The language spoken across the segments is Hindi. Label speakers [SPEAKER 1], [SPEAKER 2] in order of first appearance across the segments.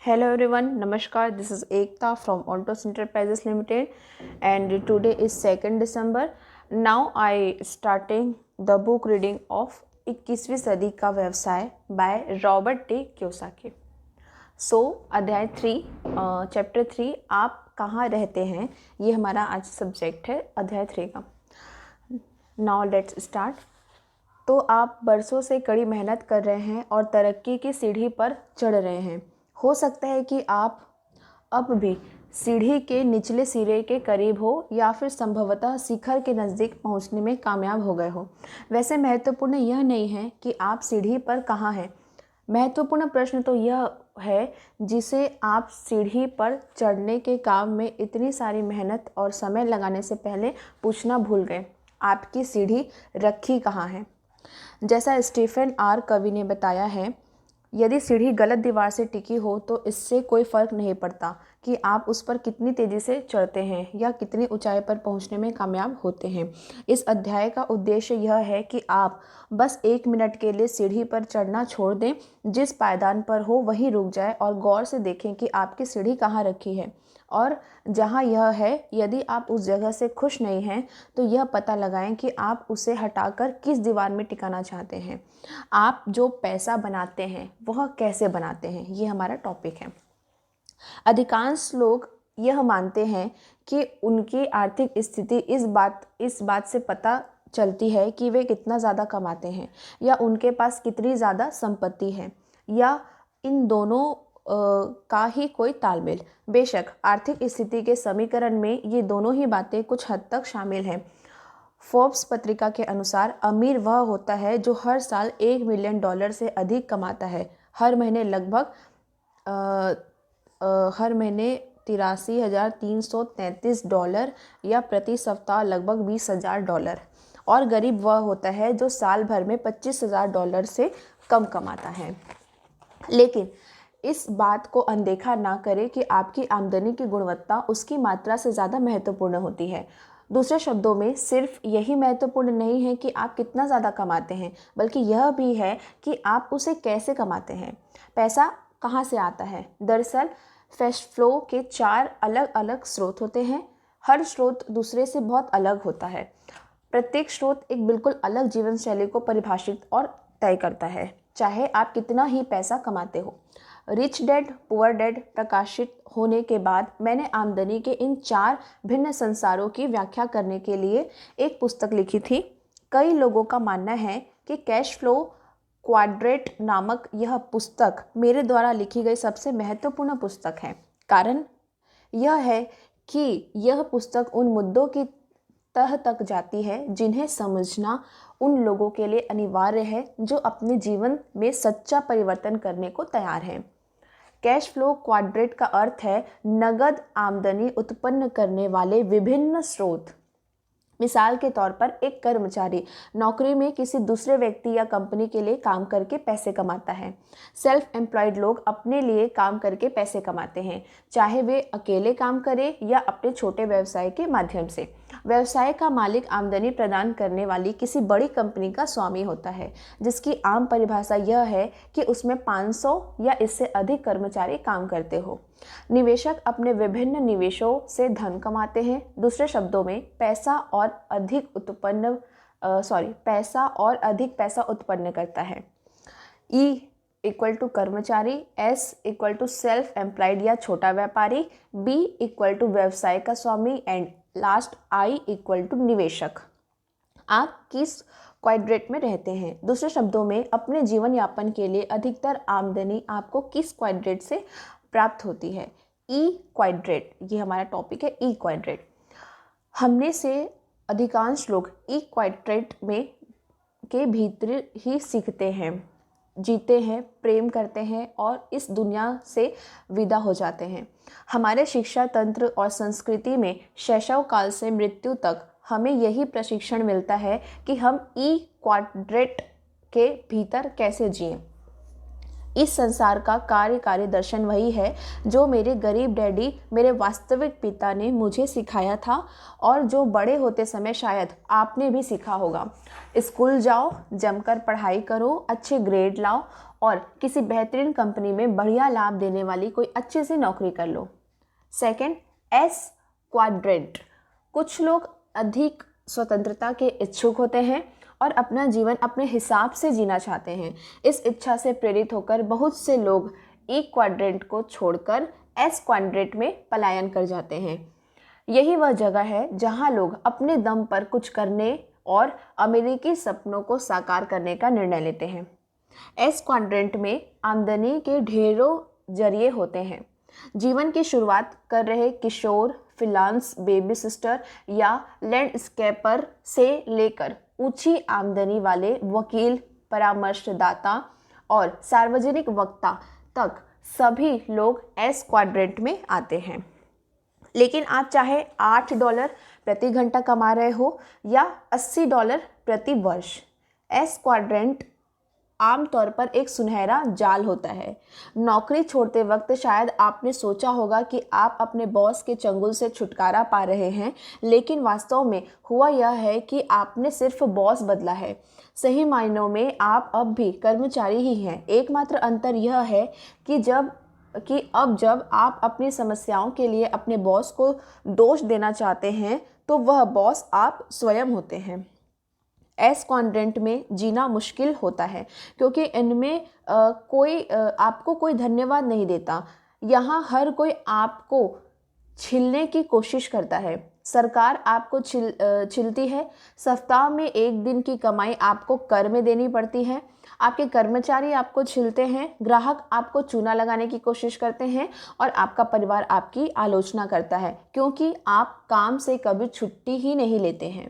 [SPEAKER 1] Hello everyone, Namaskar. This is Ekta from Altos Enterprises Limited, and today is 2nd December. Now I starting the book reading of 21वीं सदी का व्यवसाय by रॉबर्ट टे क्योसाकी. सो अध्याय 3 चैप्टर 3 आप कहाँ रहते हैं, ये हमारा आज सब्जेक्ट है अध्याय 3 का. Now let's start. तो आप बरसों से कड़ी मेहनत कर रहे हैं और तरक्की की सीढ़ी पर चढ़ रहे हैं. हो सकता है कि आप अब भी सीढ़ी के निचले सिरे के करीब हो या फिर संभवतः शिखर के नज़दीक पहुंचने में कामयाब हो गए हो. वैसे महत्वपूर्ण यह नहीं है कि आप सीढ़ी पर कहाँ हैं. महत्वपूर्ण प्रश्न तो यह है जिसे आप सीढ़ी पर चढ़ने के काम में इतनी सारी मेहनत और समय लगाने से पहले पूछना भूल गए. आपकी सीढ़ी रखी कहाँ है. जैसा स्टीफन आर कवी ने बताया है, यदि सीढ़ी गलत दीवार से टिकी हो तो इससे कोई फ़र्क नहीं पड़ता कि आप उस पर कितनी तेज़ी से चढ़ते हैं या कितनी ऊंचाई पर पहुंचने में कामयाब होते हैं. इस अध्याय का उद्देश्य यह है कि आप बस 1 मिनट के लिए सीढ़ी पर चढ़ना छोड़ दें. जिस पायदान पर हो वहीं रुक जाए और गौर से देखें कि आपकी सीढ़ी कहाँ रखी है, और जहाँ यह है यदि आप उस जगह से खुश नहीं हैं तो यह पता लगाएं कि आप उसे हटाकर किस दीवार में टिकाना चाहते हैं. आप जो पैसा बनाते हैं वह कैसे बनाते हैं, ये हमारा टॉपिक है. अधिकांश लोग यह मानते हैं कि उनकी आर्थिक स्थिति इस बात से पता चलती है कि वे कितना ज़्यादा कमाते हैं या उनके पास कितनी ज़्यादा संपत्ति है, या इन दोनों का ही कोई तालमेल. बेशक आर्थिक स्थिति के समीकरण में ये दोनों ही बातें कुछ हद तक शामिल हैं. फोर्ब्स पत्रिका के अनुसार अमीर वह होता है जो हर साल $1 मिलियन से अधिक कमाता है. हर महीने लगभग हर महीने $83,333 या प्रति सप्ताह लगभग $20,000. और गरीब वह होता है जो साल भर में $25,000 से कम कमाता है. लेकिन इस बात को अनदेखा ना करें कि आपकी आमदनी की गुणवत्ता उसकी मात्रा से ज़्यादा महत्वपूर्ण होती है. दूसरे शब्दों में सिर्फ यही महत्वपूर्ण नहीं है कि आप कितना ज़्यादा कमाते हैं, बल्कि यह भी है कि आप उसे कैसे कमाते हैं. पैसा कहाँ से आता है. दरअसल कैश फ्लो के 4 अलग अलग स्रोत होते हैं. हर स्रोत दूसरे से बहुत अलग होता है. प्रत्येक स्रोत एक बिल्कुल अलग जीवन शैली को परिभाषित और तय करता है, चाहे आप कितना ही पैसा कमाते हो. रिच डैड पुअर डैड प्रकाशित होने के बाद मैंने आमदनी के इन 4 भिन्न संसारों की व्याख्या करने के लिए एक पुस्तक लिखी थी. कई लोगों का मानना है कि कैश फ्लो क्वाड्रेंट नामक यह पुस्तक मेरे द्वारा लिखी गई सबसे महत्वपूर्ण पुस्तक है. कारण यह है कि यह पुस्तक उन मुद्दों की तह तक जाती है जिन्हें समझना उन लोगों के लिए अनिवार्य है जो अपने जीवन में सच्चा परिवर्तन करने को तैयार हैं. कैश फ्लो क्वाड्रेंट का अर्थ है नगद आमदनी उत्पन्न करने वाले विभिन्न स्रोत. मिसाल के तौर पर एक कर्मचारी नौकरी में किसी दूसरे व्यक्ति या कंपनी के लिए काम करके पैसे कमाता है. सेल्फ एम्प्लॉयड लोग अपने लिए काम करके पैसे कमाते हैं, चाहे वे अकेले काम करें या अपने छोटे व्यवसाय के माध्यम से. व्यवसाय का मालिक आमदनी प्रदान करने वाली किसी बड़ी कंपनी का स्वामी होता है, जिसकी आम परिभाषा यह है कि उसमें 500 या इससे अधिक कर्मचारी काम करते हो. निवेशक अपने विभिन्न निवेशों से धन कमाते हैं. दूसरे शब्दों में पैसा और अधिक पैसा उत्पन्न करता है. E इक्वल टू कर्मचारी, S equal to self employed या छोटा व्यापारी, B इक्वल टू व्यवसाय का स्वामी, and last I equal to निवेशक. आप किस क्वाड्रेंट में रहते हैं. दूसरे शब्दों में अपने जीवन यापन के लिए अधिकतर आमदनी आपको किस क्वाड्रेंट से प्राप्त होती है. ई क्वाड्रेंट, ये हमारा टॉपिक है. ई क्वाड्रेंट. हमने से अधिकांश लोग ई क्वाड्रेंट में के भीतर ही सीखते हैं, जीते हैं, प्रेम करते हैं और इस दुनिया से विदा हो जाते हैं. हमारे शिक्षा तंत्र और संस्कृति में शैशव काल से मृत्यु तक हमें यही प्रशिक्षण मिलता है कि हम ई क्वाड्रेंट के भीतर कैसे जिएं. इस संसार का कार्यकारी दर्शन वही है जो मेरे गरीब डैडी, मेरे वास्तविक पिता ने मुझे सिखाया था और जो बड़े होते समय शायद आपने भी सीखा होगा। स्कूल जाओ, जमकर पढ़ाई करो, अच्छे ग्रेड लाओ और किसी बेहतरीन कंपनी में बढ़िया लाभ देने वाली कोई अच्छी सी नौकरी कर लो। Second, S quadrant. कुछ लोग अधिक स्वतंत्रता के इच्छुक होते हैं और अपना जीवन अपने हिसाब से जीना चाहते हैं। इस इच्छा से प्रेरित होकर बहुत से लोग ई क्वाड्रेंट को छोड़कर एस क्वाड्रेंट में पलायन कर जाते हैं। यही वह जगह है जहां लोग अपने दम पर कुछ करने और अमेरिकी सपनों को साकार करने का निर्णय लेते हैं। एस क्वाड्रेंट में आमदनी के ढेरों जरिए होते हैं। जीवन की शुरुआत कर रहे किशोर, फ्रीलांस बेबी सिस्टर या लैंडस्केपर से लेकर ऊंची आमदनी वाले वकील, परामर्शदाता और सार्वजनिक वक्ता तक सभी लोग एस क्वाड्रेंट में आते हैं। लेकिन आप चाहे $8 प्रति घंटा कमा रहे हो या $80 प्रति वर्ष, एस क्वाड्रेंट आमतौर पर एक सुनहरा जाल होता है। नौकरी छोड़ते वक्त शायद आपने सोचा होगा कि आप अपने बॉस के चंगुल से छुटकारा पा रहे हैं, लेकिन वास्तव में हुआ यह है कि आपने सिर्फ बॉस बदला है। सही मायनों में आप अब भी कर्मचारी ही हैं। एकमात्र अंतर यह है कि अब जब आप अपनी समस्याओं के लिए अपने बॉस को दोष देना चाहते हैं तो वह बॉस आप स्वयं होते हैं। एस क्वाड्रेंट में जीना मुश्किल होता है क्योंकि इनमें आपको कोई धन्यवाद नहीं देता। यहाँ हर कोई आपको छीलने की कोशिश करता है। सरकार आपको छीलती है। सप्ताह में एक दिन की कमाई आपको कर में देनी पड़ती है। आपके कर्मचारी आपको छीलते हैं, ग्राहक आपको चूना लगाने की कोशिश करते हैं और आपका परिवार आपकी आलोचना करता है क्योंकि आप काम से कभी छुट्टी ही नहीं लेते हैं।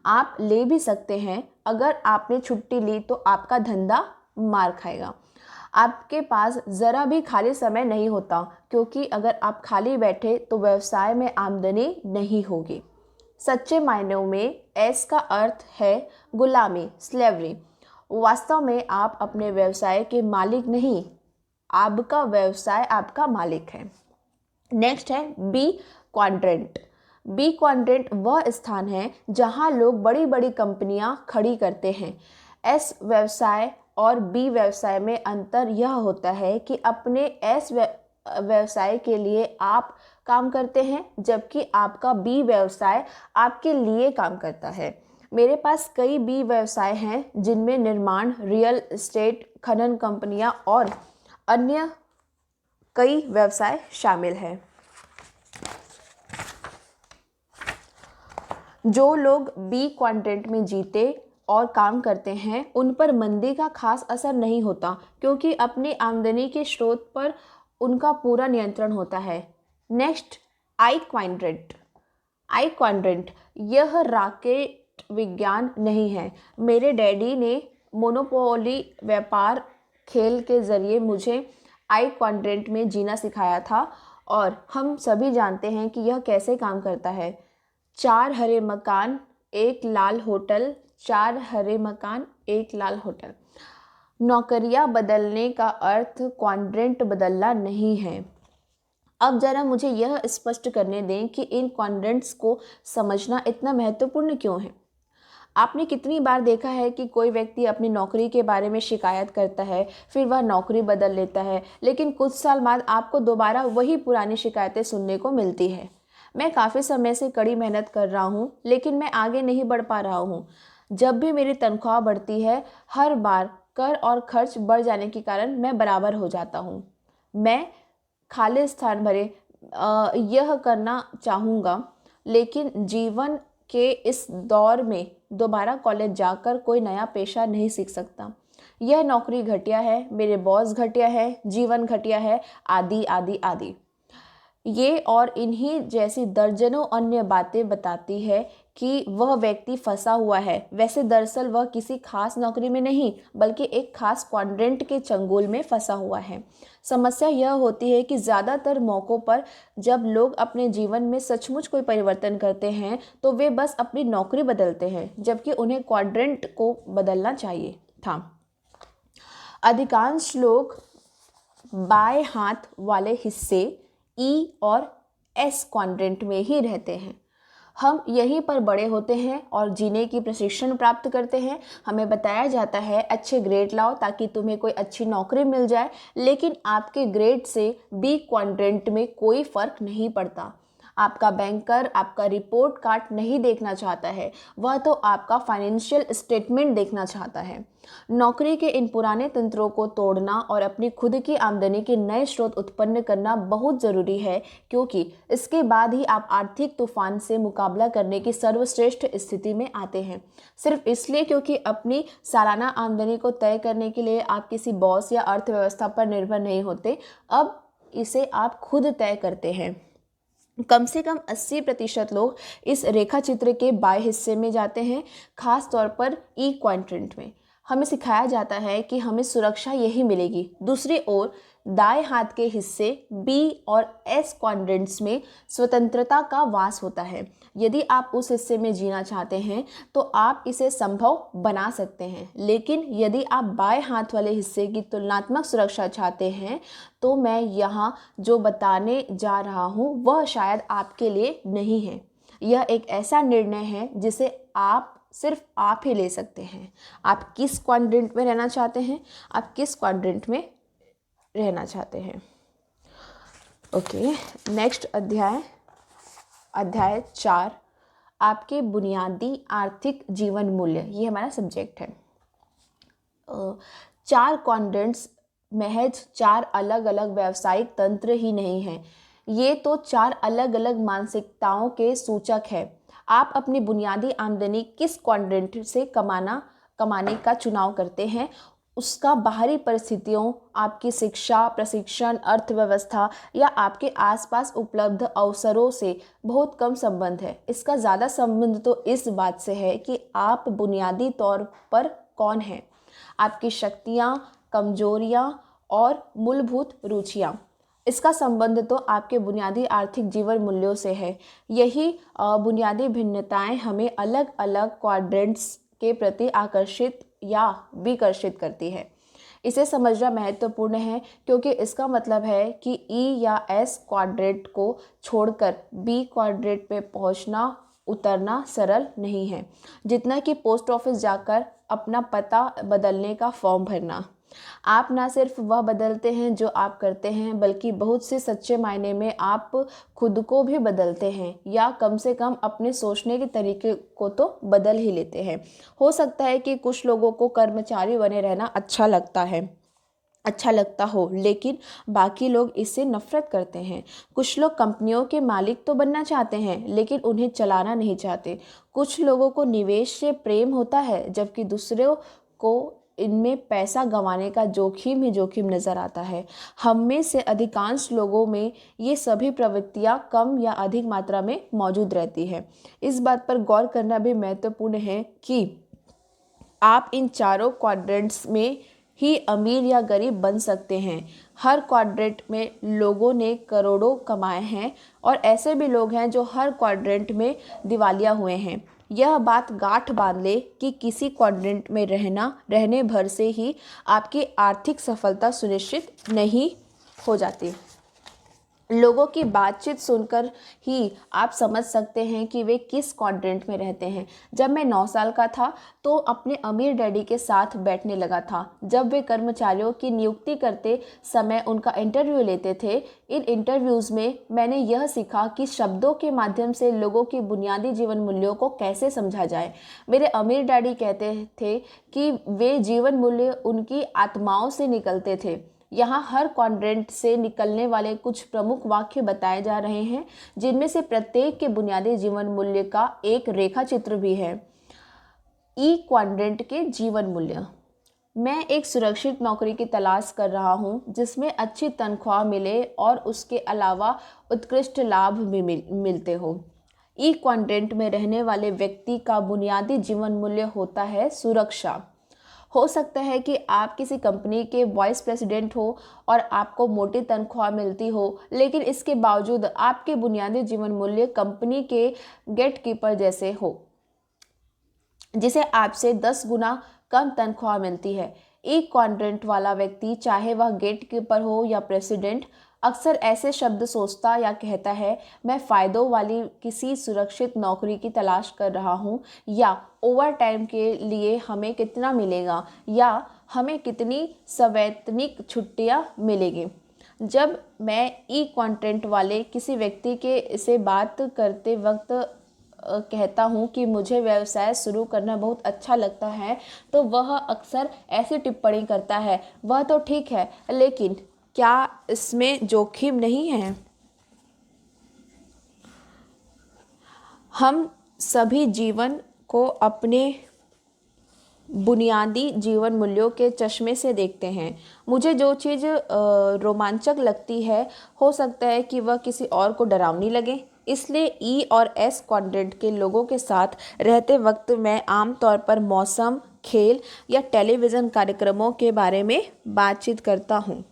[SPEAKER 1] आप ले भी सकते हैं, अगर आपने छुट्टी ली तो आपका धंधा मार खाएगा। आपके पास ज़रा भी खाली समय नहीं होता क्योंकि अगर आप खाली बैठे तो व्यवसाय में आमदनी नहीं होगी। सच्चे मायनों में एस का अर्थ है गुलामी, स्लेवरी। वास्तव में आप अपने व्यवसाय के मालिक नहीं, आपका व्यवसाय आपका मालिक है। नेक्स्ट है बी क्वाड्रेंट। बी क्वाड्रेंट वह स्थान है जहां लोग बड़ी बड़ी कंपनियां खड़ी करते हैं। एस व्यवसाय और बी व्यवसाय में अंतर यह होता है कि अपने एस व्यवसाय के लिए आप काम करते हैं जबकि आपका बी व्यवसाय आपके लिए काम करता है। मेरे पास कई बी व्यवसाय हैं जिनमें निर्माण, रियल एस्टेट, खनन कंपनियां और अन्य कई व्यवसाय शामिल हैं। जो लोग बी क्वाड्रेंट में जीते और काम करते हैं उन पर मंदी का खास असर नहीं होता क्योंकि अपनी आमदनी के स्रोत पर उनका पूरा नियंत्रण होता है। नेक्स्ट, आई क्वाड्रेंट। आई क्वाड्रेंट यह रॉकेट विज्ञान नहीं है। मेरे डैडी ने मोनोपोली व्यापार खेल के जरिए मुझे आई क्वाड्रेंट में जीना सिखाया था और हम सभी जानते हैं कि यह कैसे काम करता है। 4 हरे मकान, 1 लाल होटल, 4 हरे मकान, 1 लाल होटल। नौकरियां बदलने का अर्थ क्वाड्रेंट बदलना नहीं है। अब जरा मुझे यह स्पष्ट करने दें कि इन क्वाड्रेंट्स को समझना इतना महत्वपूर्ण क्यों है। आपने कितनी बार देखा है कि कोई व्यक्ति अपनी नौकरी के बारे में शिकायत करता है, फिर वह नौकरी बदल लेता है, लेकिन कुछ साल बाद आपको दोबारा वही पुरानी शिकायतें सुनने को मिलती है। मैं काफ़ी समय से कड़ी मेहनत कर रहा हूँ लेकिन मैं आगे नहीं बढ़ पा रहा हूँ। जब भी मेरी तनख्वाह बढ़ती है, हर बार कर और खर्च बढ़ जाने के कारण मैं बराबर हो जाता हूँ। मैं खाली स्थान भरे यह करना चाहूँगा, लेकिन जीवन के इस दौर में दोबारा कॉलेज जाकर कोई नया पेशा नहीं सीख सकता। यह नौकरी घटिया है, मेरे बॉस घटिया है, जीवन घटिया है, आदि आदि आदि। ये और इन्हीं जैसी दर्जनों अन्य बातें बताती है कि वह व्यक्ति फंसा हुआ है। वैसे दरअसल वह किसी खास नौकरी में नहीं बल्कि एक खास क्वाड्रेंट के चंगुल में फंसा हुआ है। समस्या यह होती है कि ज़्यादातर मौक़ों पर जब लोग अपने जीवन में सचमुच कोई परिवर्तन करते हैं तो वे बस अपनी नौकरी बदलते हैं, जबकि उन्हें क्वाड्रेंट को बदलना चाहिए था। अधिकांश लोग बाएं हाथ वाले हिस्से ई और एस क्वाड्रेंट में ही रहते हैं। हम यहीं पर बड़े होते हैं और जीने की प्रशिक्षण प्राप्त करते हैं। हमें बताया जाता है अच्छे ग्रेड लाओ ताकि तुम्हें कोई अच्छी नौकरी मिल जाए, लेकिन आपके ग्रेड से बी क्वाड्रेंट में कोई फर्क नहीं पड़ता। आपका बैंकर आपका रिपोर्ट कार्ड नहीं देखना चाहता है, वह तो आपका फाइनेंशियल स्टेटमेंट देखना चाहता है। नौकरी के इन पुराने तंत्रों को तोड़ना और अपनी खुद की आमदनी के नए स्रोत उत्पन्न करना बहुत ज़रूरी है, क्योंकि इसके बाद ही आप आर्थिक तूफान से मुकाबला करने की सर्वश्रेष्ठ स्थिति में आते हैं। सिर्फ इसलिए क्योंकि अपनी सालाना आमदनी को तय करने के लिए आप किसी बॉस या अर्थव्यवस्था पर निर्भर नहीं होते, अब इसे आप खुद तय करते हैं। कम से कम 80% लोग इस रेखा चित्र के बाएं हिस्से में जाते हैं, खास तौर पर ई क्वाड्रेंट में। हमें सिखाया जाता है कि हमें सुरक्षा यही मिलेगी। दूसरी ओर दाएं हाथ के हिस्से बी और एस क्वाड्रेंट्स में स्वतंत्रता का वास होता है। यदि आप उस हिस्से में जीना चाहते हैं तो आप इसे संभव बना सकते हैं, लेकिन यदि आप बाएं हाथ वाले हिस्से की तुलनात्मक सुरक्षा चाहते हैं तो मैं यहाँ जो बताने जा रहा हूँ वह शायद आपके लिए नहीं है। यह एक ऐसा निर्णय है जिसे सिर्फ आप ही ले सकते हैं। आप किस क्वाड्रेंट में रहना चाहते हैं, आप किस क्वाड्रेंट में रहना चाहते हैं। ओके, नेक्स्ट अध्याय 4, आपके बुनियादी आर्थिक जीवन मूल्य, ये हमारा सब्जेक्ट है। 4 क्वाड्रेंट्स महज 4 अलग अलग व्यावसायिक तंत्र ही नहीं हैं, ये तो 4 अलग अलग मानसिकताओं के सूचक है। आप अपनी बुनियादी आमदनी किस क्वाड्रेंट से कमाने का चुनाव करते हैं, उसका बाहरी परिस्थितियों, आपकी शिक्षा, प्रशिक्षण, अर्थव्यवस्था या आपके आसपास उपलब्ध अवसरों से बहुत कम संबंध है। इसका ज़्यादा संबंध तो इस बात से है कि आप बुनियादी तौर पर कौन हैं, आपकी शक्तियाँ, कमजोरियाँ और मूलभूत रुचियाँ। इसका संबंध तो आपके बुनियादी आर्थिक जीवन मूल्यों से है। यही बुनियादी भिन्नताएं हमें अलग अलग क्वाड्रेंट्स के प्रति आकर्षित या विकर्षित करती है। इसे समझना महत्वपूर्ण है क्योंकि इसका मतलब है कि ई या एस क्वाड्रेंट को छोड़कर बी क्वाड्रेंट में पहुंचना उतरना सरल नहीं है, जितना कि पोस्ट ऑफिस जाकर अपना पता बदलने का फॉर्म भरना। आप ना सिर्फ वह बदलते हैं जो आप करते हैं, बल्कि बहुत से सच्चे मायने में आप खुद को भी बदलते हैं, या कम से कम अपने सोचने के तरीके को तो बदल ही लेते हैं। हो सकता है कि कुछ लोगों को कर्मचारी बने रहना अच्छा लगता हो, लेकिन बाकी लोग इससे नफरत करते हैं। कुछ लोग कंपनियों के मालिक तो बनना चाहते हैं, लेकिन उन्हें चलाना नहीं चाहते। कुछ लोगों को निवेश से प्रेम होता है, जबकि दूसरों को इनमें पैसा गंवाने का जोखिम ही जोखिम नज़र आता है। हम में से अधिकांश लोगों में ये सभी प्रवृत्तियाँ कम या अधिक मात्रा में मौजूद रहती है। इस बात पर गौर करना भी महत्वपूर्ण है कि आप इन चारों क्वाड्रेंट्स में ही अमीर या गरीब बन सकते हैं। हर क्वाड्रेंट में लोगों ने करोड़ों कमाए हैं और ऐसे भी लोग हैं जो हर क्वाड्रेंट में दिवालिया हुए हैं। यह बात गांठ बांध ले कि किसी क्वाड्रेंट में रहने भर से ही आपकी आर्थिक सफलता सुनिश्चित नहीं हो जाती। लोगों की बातचीत सुनकर ही आप समझ सकते हैं कि वे किस क्वाड्रेंट में रहते हैं। जब मैं 9 साल का था तो अपने अमीर डैडी के साथ बैठने लगा था। जब वे कर्मचारियों की नियुक्ति करते समय उनका इंटरव्यू लेते थे, इन इंटरव्यूज़ में मैंने यह सीखा कि शब्दों के माध्यम से लोगों की बुनियादी जीवन मूल्यों को कैसे समझा जाए। मेरे अमीर डैडी कहते थे कि वे जीवन मूल्य उनकी आत्माओं से निकलते थे। यहाँ हर क्वाड्रेंट से निकलने वाले कुछ प्रमुख वाक्य बताए जा रहे हैं, जिनमें से प्रत्येक के बुनियादी जीवन मूल्य का एक रेखा चित्र भी है। ई क्वाड्रेंट के जीवन मूल्य। मैं एक सुरक्षित नौकरी की तलाश कर रहा हूँ जिसमें अच्छी तनख्वाह मिले और उसके अलावा उत्कृष्ट लाभ भी मिलते हो। ई क्वाड्रेंट में रहने वाले व्यक्ति का बुनियादी जीवन मूल्य होता है सुरक्षा। हो सकता है कि आप किसी कंपनी के वाइस प्रेसिडेंट हो और आपको मोटी तनख्वाह मिलती हो, लेकिन इसके बावजूद आपके बुनियादी जीवन मूल्य कंपनी के गेटकीपर जैसे हो, जिसे आपसे 10 गुना कम तनख्वाह मिलती है। ई क्वाड्रेंट वाला व्यक्ति, चाहे वह गेट कीपर हो या प्रेसिडेंट, अक्सर ऐसे शब्द सोचता या कहता है, मैं फ़ायदों वाली किसी सुरक्षित नौकरी की तलाश कर रहा हूँ, या ओवर टाइम के लिए हमें कितना मिलेगा, या हमें कितनी सवैतनिक छुट्टियाँ मिलेंगी। जब मैं ई क्वाड्रेंट वाले किसी व्यक्ति के से बात करते वक्त कहता हूँ कि मुझे व्यवसाय शुरू करना बहुत अच्छा लगता है, तो वह अक्सर ऐसी टिप्पणी करता है, वह तो ठीक है, लेकिन क्या इसमें जोखिम नहीं है? हम सभी जीवन को अपने बुनियादी जीवन मूल्यों के चश्मे से देखते हैं। मुझे जो चीज़ रोमांचक लगती है, हो सकता है कि वह किसी और को डरावनी लगे। इसलिए ई और एस क्वाड्रेंट के लोगों के साथ रहते वक्त मैं आमतौर पर मौसम, खेल या टेलीविज़न कार्यक्रमों के बारे में बातचीत करता हूँ।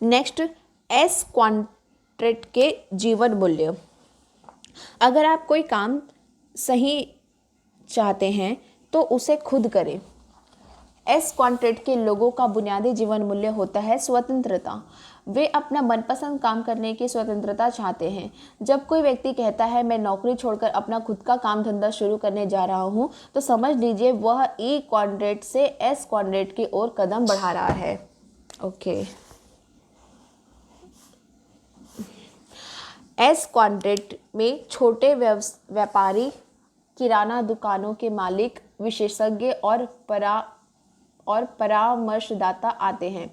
[SPEAKER 1] नेक्स्ट, एस क्वाड्रेंट के जीवन मूल्य। अगर आप कोई काम सही चाहते हैं तो उसे खुद करें। एस क्वाड्रेंट के लोगों का बुनियादी जीवन मूल्य होता है स्वतंत्रता। वे अपना मनपसंद काम करने की स्वतंत्रता चाहते हैं। जब कोई व्यक्ति कहता है मैं नौकरी छोड़कर अपना खुद का काम धंधा शुरू करने जा रहा हूँ, तो समझ लीजिए वह ई क्वाड्रेंट से एस क्वाड्रेंट की ओर कदम बढ़ा रहा है। ओके। एस क्वाड्रेंट में छोटे व्यापारी, किराना दुकानों के मालिक, विशेषज्ञ और परामर्शदाता आते हैं।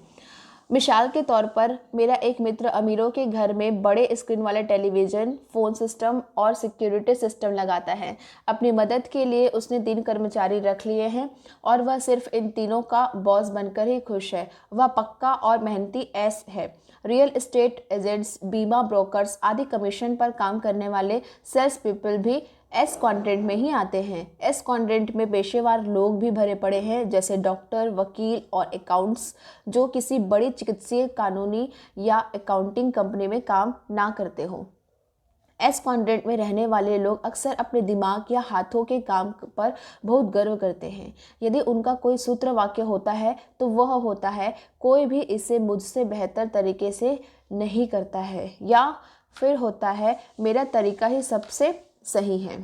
[SPEAKER 1] मिसाल के तौर पर, मेरा एक मित्र अमीरों के घर में बड़े स्क्रीन वाले टेलीविज़न, फ़ोन सिस्टम और सिक्योरिटी सिस्टम लगाता है। अपनी मदद के लिए उसने 3 कर्मचारी रख लिए हैं और वह सिर्फ इन तीनों का बॉस बनकर ही खुश है। वह पक्का और मेहनती एस है। रियल एस्टेट एजेंट्स, बीमा ब्रोकर्स आदि कमीशन पर काम करने वाले सेल्स पीपल भी एस क्वाड्रेंट में ही आते हैं। एस क्वाड्रेंट में पेशेवर लोग भी भरे पड़े हैं, जैसे डॉक्टर, वकील और अकाउंट्स, जो किसी बड़ी चिकित्सीय, कानूनी या अकाउंटिंग कंपनी में काम ना करते हो। एस क्वाड्रेंट में रहने वाले लोग अक्सर अपने दिमाग या हाथों के काम पर बहुत गर्व करते हैं। यदि उनका कोई सूत्र वाक्य होता है तो वह होता है, कोई भी इसे मुझसे बेहतर तरीके से नहीं करता है, या फिर होता है, मेरा तरीका ही सबसे सही है।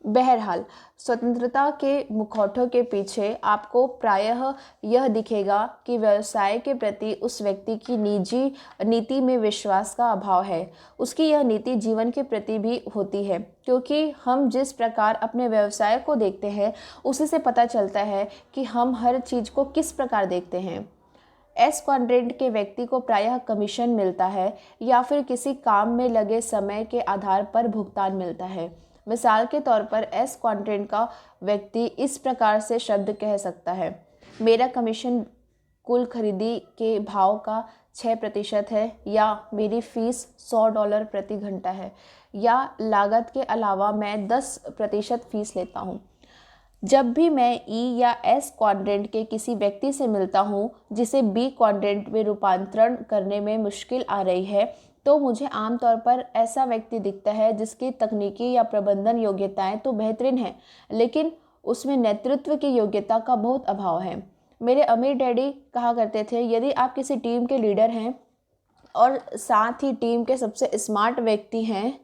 [SPEAKER 1] बहरहाल, स्वतंत्रता के मुखौटों के पीछे आपको प्रायः यह दिखेगा कि व्यवसाय के प्रति उस व्यक्ति की निजी नीति में विश्वास का अभाव है। उसकी यह नीति जीवन के प्रति भी होती है, क्योंकि हम जिस प्रकार अपने व्यवसाय को देखते हैं, उसी से पता चलता है कि हम हर चीज़ को किस प्रकार देखते हैं। एस क्वाड्रेंट के व्यक्ति को प्रायः कमीशन मिलता है या फिर किसी काम में लगे समय के आधार पर भुगतान मिलता है। मिसाल के तौर पर, एस क्वाड्रेंट का व्यक्ति इस प्रकार से शब्द कह सकता है, मेरा कमीशन कुल खरीदी के भाव का 6% है, या मेरी फीस $100 प्रति घंटा है, या लागत के अलावा मैं 10% फीस लेता हूँ। जब भी मैं ई या एस क्वाड्रेंट के किसी व्यक्ति से मिलता हूँ जिसे बी क्वाड्रेंट में रूपांतरण करने में मुश्किल आ रही है, तो मुझे आमतौर पर ऐसा व्यक्ति दिखता है जिसकी तकनीकी या प्रबंधन योग्यताएं तो बेहतरीन हैं, लेकिन उसमें नेतृत्व की योग्यता का बहुत अभाव है। मेरे अमीर डैडी कहा करते थे, यदि आप किसी टीम के लीडर हैं और साथ ही टीम के सबसे स्मार्ट व्यक्ति हैं,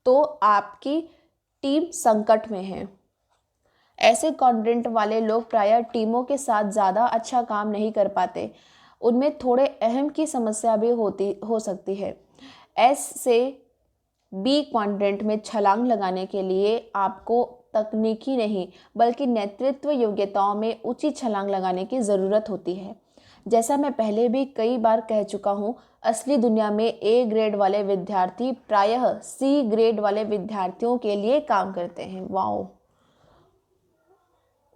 [SPEAKER 1] तो आपकी टीम संकट में है। ऐसे क्वाड्रेंट वाले लोग प्रायः टीमों के साथ ज़्यादा अच्छा काम नहीं कर पाते। उनमें थोड़े अहम की समस्या भी हो सकती है। एस से बी क्वाड्रेंट में छलांग लगाने के लिए आपको तकनीकी नहीं बल्कि नेतृत्व योग्यताओं में ऊंची छलांग लगाने की ज़रूरत होती है। जैसा मैं पहले भी कई बार कह चुका हूँ, असली दुनिया में ए ग्रेड वाले विद्यार्थी प्रायः सी ग्रेड वाले विद्यार्थियों के लिए काम करते हैं। वाओ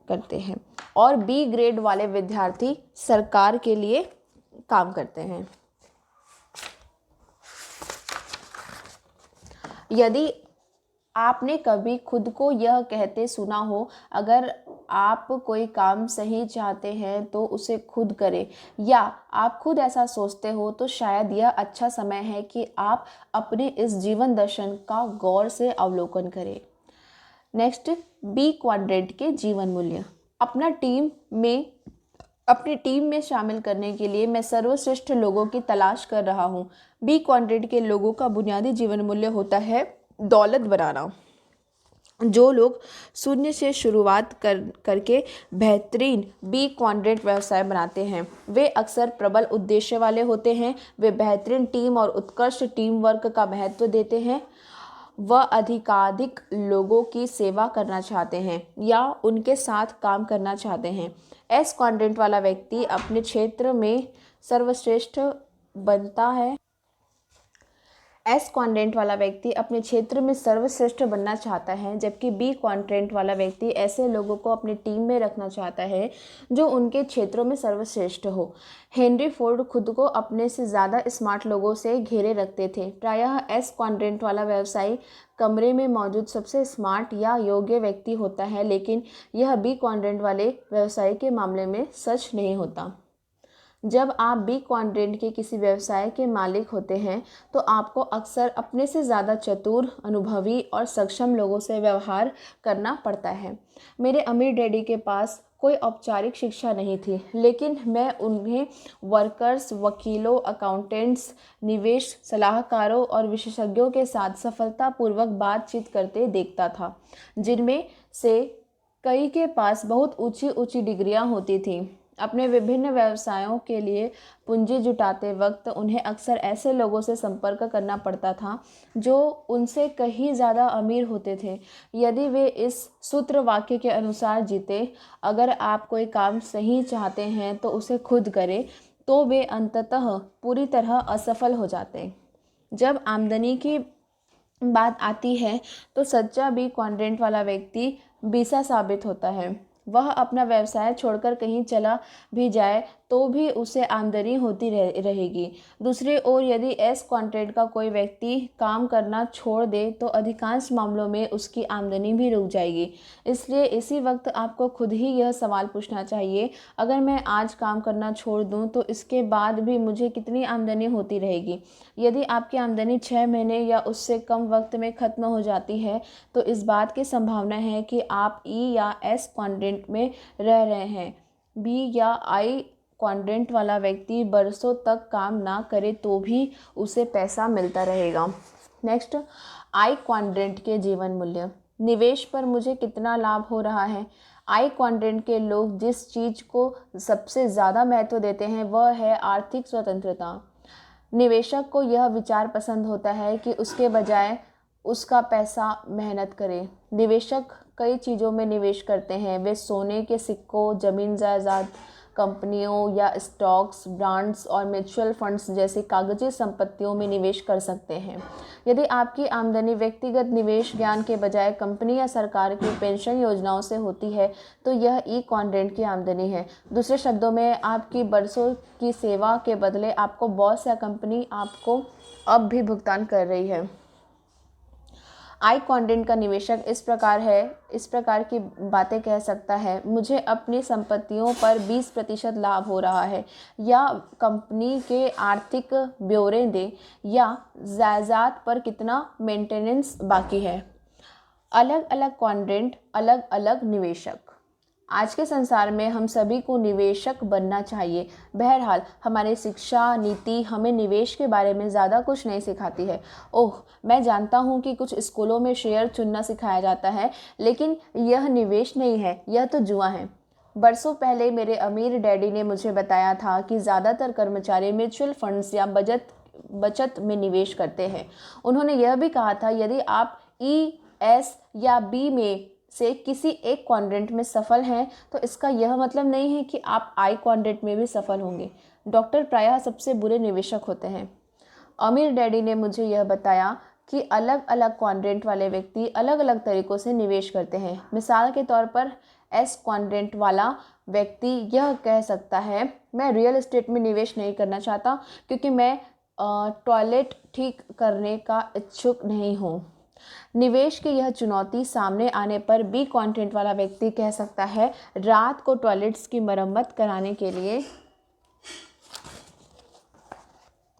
[SPEAKER 1] करते हैं और बी ग्रेड वाले विद्यार्थी सरकार के लिए काम करते हैं। यदि आपने कभी खुद को यह कहते सुना हो, अगर आप कोई काम सही चाहते हैं तो उसे खुद करें, या आप खुद ऐसा सोचते हो, तो शायद यह अच्छा समय है कि आप अपने इस जीवन दर्शन का गौर से अवलोकन करें। नेक्स्ट, बी क्वाड्रेंट के जीवन मूल्य। अपनी टीम में शामिल करने के लिए मैं सर्वश्रेष्ठ लोगों की तलाश कर रहा हूँ। बी क्वाड्रेंट के लोगों का बुनियादी जीवन मूल्य होता है दौलत बनाना। जो लोग शून्य से शुरुआत करके बेहतरीन बी क्वाड्रेंट व्यवसाय बनाते हैं वे अक्सर प्रबल उद्देश्य वाले होते हैं। वे बेहतरीन टीम और उत्कृष्ट टीम वर्क का महत्व देते हैं। वह अधिकाधिक लोगों की सेवा करना चाहते हैं या उनके साथ काम करना चाहते हैं। एस क्वाड्रेंट वाला व्यक्ति अपने क्षेत्र में सर्वश्रेष्ठ बनता है। एस क्वाड्रेंट वाला व्यक्ति अपने क्षेत्र में सर्वश्रेष्ठ बनना चाहता है, जबकि बी क्वाड्रेंट वाला व्यक्ति ऐसे लोगों को अपनी टीम में रखना चाहता है जो उनके क्षेत्रों में सर्वश्रेष्ठ हो। हेनरी फोर्ड खुद को अपने से ज़्यादा स्मार्ट लोगों से घेरे रखते थे। प्रायः एस क्वाड्रेंट वाला व्यवसायी कमरे में मौजूद सबसे स्मार्ट या योग्य व्यक्ति होता है, लेकिन यह बी क्वाड्रेंट वाले व्यवसायी के मामले में सच नहीं होता। जब आप बी क्वाड्रेंट के किसी व्यवसाय के मालिक होते हैं तो आपको अक्सर अपने से ज़्यादा चतुर, अनुभवी और सक्षम लोगों से व्यवहार करना पड़ता है। मेरे अमीर डैडी के पास कोई औपचारिक शिक्षा नहीं थी, लेकिन मैं उन्हें वर्कर्स, वकीलों, अकाउंटेंट्स, निवेश सलाहकारों और विशेषज्ञों के साथ सफलतापूर्वक बातचीत करते देखता था, जिनमें से कई के पास बहुत ऊंची ऊंची डिग्रियां होती थीं। अपने विभिन्न व्यवसायों के लिए पूंजी जुटाते वक्त उन्हें अक्सर ऐसे लोगों से संपर्क करना पड़ता था जो उनसे कहीं ज़्यादा अमीर होते थे। यदि वे इस सूत्र वाक्य के अनुसार जीते, अगर आप कोई काम सही चाहते हैं तो उसे खुद करें, तो वे अंततः पूरी तरह असफल हो जाते। जब आमदनी की बात आती है तो सच्चा बी क्वाड्रेंट वाला व्यक्ति बीसा साबित होता है। वह अपना व्यवसाय छोड़कर कहीं चला भी जाए तो भी उसे आमदनी होती रहेगी। दूसरी ओर यदि एस क्वाड्रेंट का कोई व्यक्ति काम करना छोड़ दे तो अधिकांश मामलों में उसकी आमदनी भी रुक जाएगी। इसलिए इसी वक्त आपको खुद ही यह सवाल पूछना चाहिए, अगर मैं आज काम करना छोड़ दूं तो इसके बाद भी मुझे कितनी आमदनी होती रहेगी। यदि आपकी आमदनी 6 महीने या उससे कम वक्त में ख़त्म हो जाती है तो इस बात की संभावना है कि आप ई या एस क्वाड्रेंट में रह रहे हैं। बी या आई क्वाड्रेंट वाला व्यक्ति बरसों तक काम ना करे तो भी उसे पैसा मिलता रहेगा। नेक्स्ट, आई क्वाड्रेंट के जीवन मूल्य। निवेश पर मुझे कितना लाभ हो रहा है। आई क्वाड्रेंट के लोग जिस चीज़ को सबसे ज़्यादा महत्व देते हैं वह है आर्थिक स्वतंत्रता। निवेशक को यह विचार पसंद होता है कि उसके बजाय उसका पैसा मेहनत करे। निवेशक कई चीज़ों में निवेश करते हैं। वे सोने के सिक्कों, ज़मीन जायदाद, कंपनियों या स्टॉक्स, ब्रांड्स और म्यूचुअल फंड्स जैसी कागजी संपत्तियों में निवेश कर सकते हैं। यदि आपकी आमदनी व्यक्तिगत निवेश ज्ञान के बजाय कंपनी या सरकार की पेंशन योजनाओं से होती है तो यह ई क्वाड्रेंट की आमदनी है। दूसरे शब्दों में, आपकी बरसों की सेवा के बदले आपको बॉस या कंपनी आपको अब भी भुगतान कर रही है। आई क्वाड्रेंट का निवेशक इस प्रकार की बातें कह सकता है, मुझे अपनी संपत्तियों पर 20% लाभ हो रहा है, या कंपनी के आर्थिक ब्यौरे दें, या जायदाद पर कितना मेंटेनेंस बाकी है। अलग अलग क्वाड्रेंट, अलग अलग निवेशक। आज के संसार में हम सभी को निवेशक बनना चाहिए। बहरहाल हमारी शिक्षा नीति हमें निवेश के बारे में ज़्यादा कुछ नहीं सिखाती है। ओह, मैं जानता हूँ कि कुछ स्कूलों में शेयर चुनना सिखाया जाता है, लेकिन यह निवेश नहीं है, यह तो जुआ है। बरसों पहले मेरे अमीर डैडी ने मुझे बताया था कि ज़्यादातर कर्मचारी म्यूचुअल फंड्स या बचत में निवेश करते हैं। उन्होंने यह भी कहा था, यदि आप ई, एस या बी में से किसी एक क्वाड्रेंट में सफल हैं तो इसका यह मतलब नहीं है कि आप आई क्वाड्रेंट में भी सफल होंगे। डॉक्टर प्रायः सबसे बुरे निवेशक होते हैं। अमीर डैडी ने मुझे यह बताया कि अलग अलग क्वाड्रेंट वाले व्यक्ति अलग अलग तरीक़ों से निवेश करते हैं। मिसाल के तौर पर एस क्वाड्रेंट वाला व्यक्ति यह कह सकता है, मैं रियल एस्टेट में निवेश नहीं करना चाहता क्योंकि मैं टॉयलेट ठीक करने का इच्छुक नहीं हूँ। निवेश की यह चुनौती सामने आने पर बी क्वाड्रेंट वाला व्यक्ति कह सकता है, रात को टॉयलेट्स की मरम्मत कराने के लिए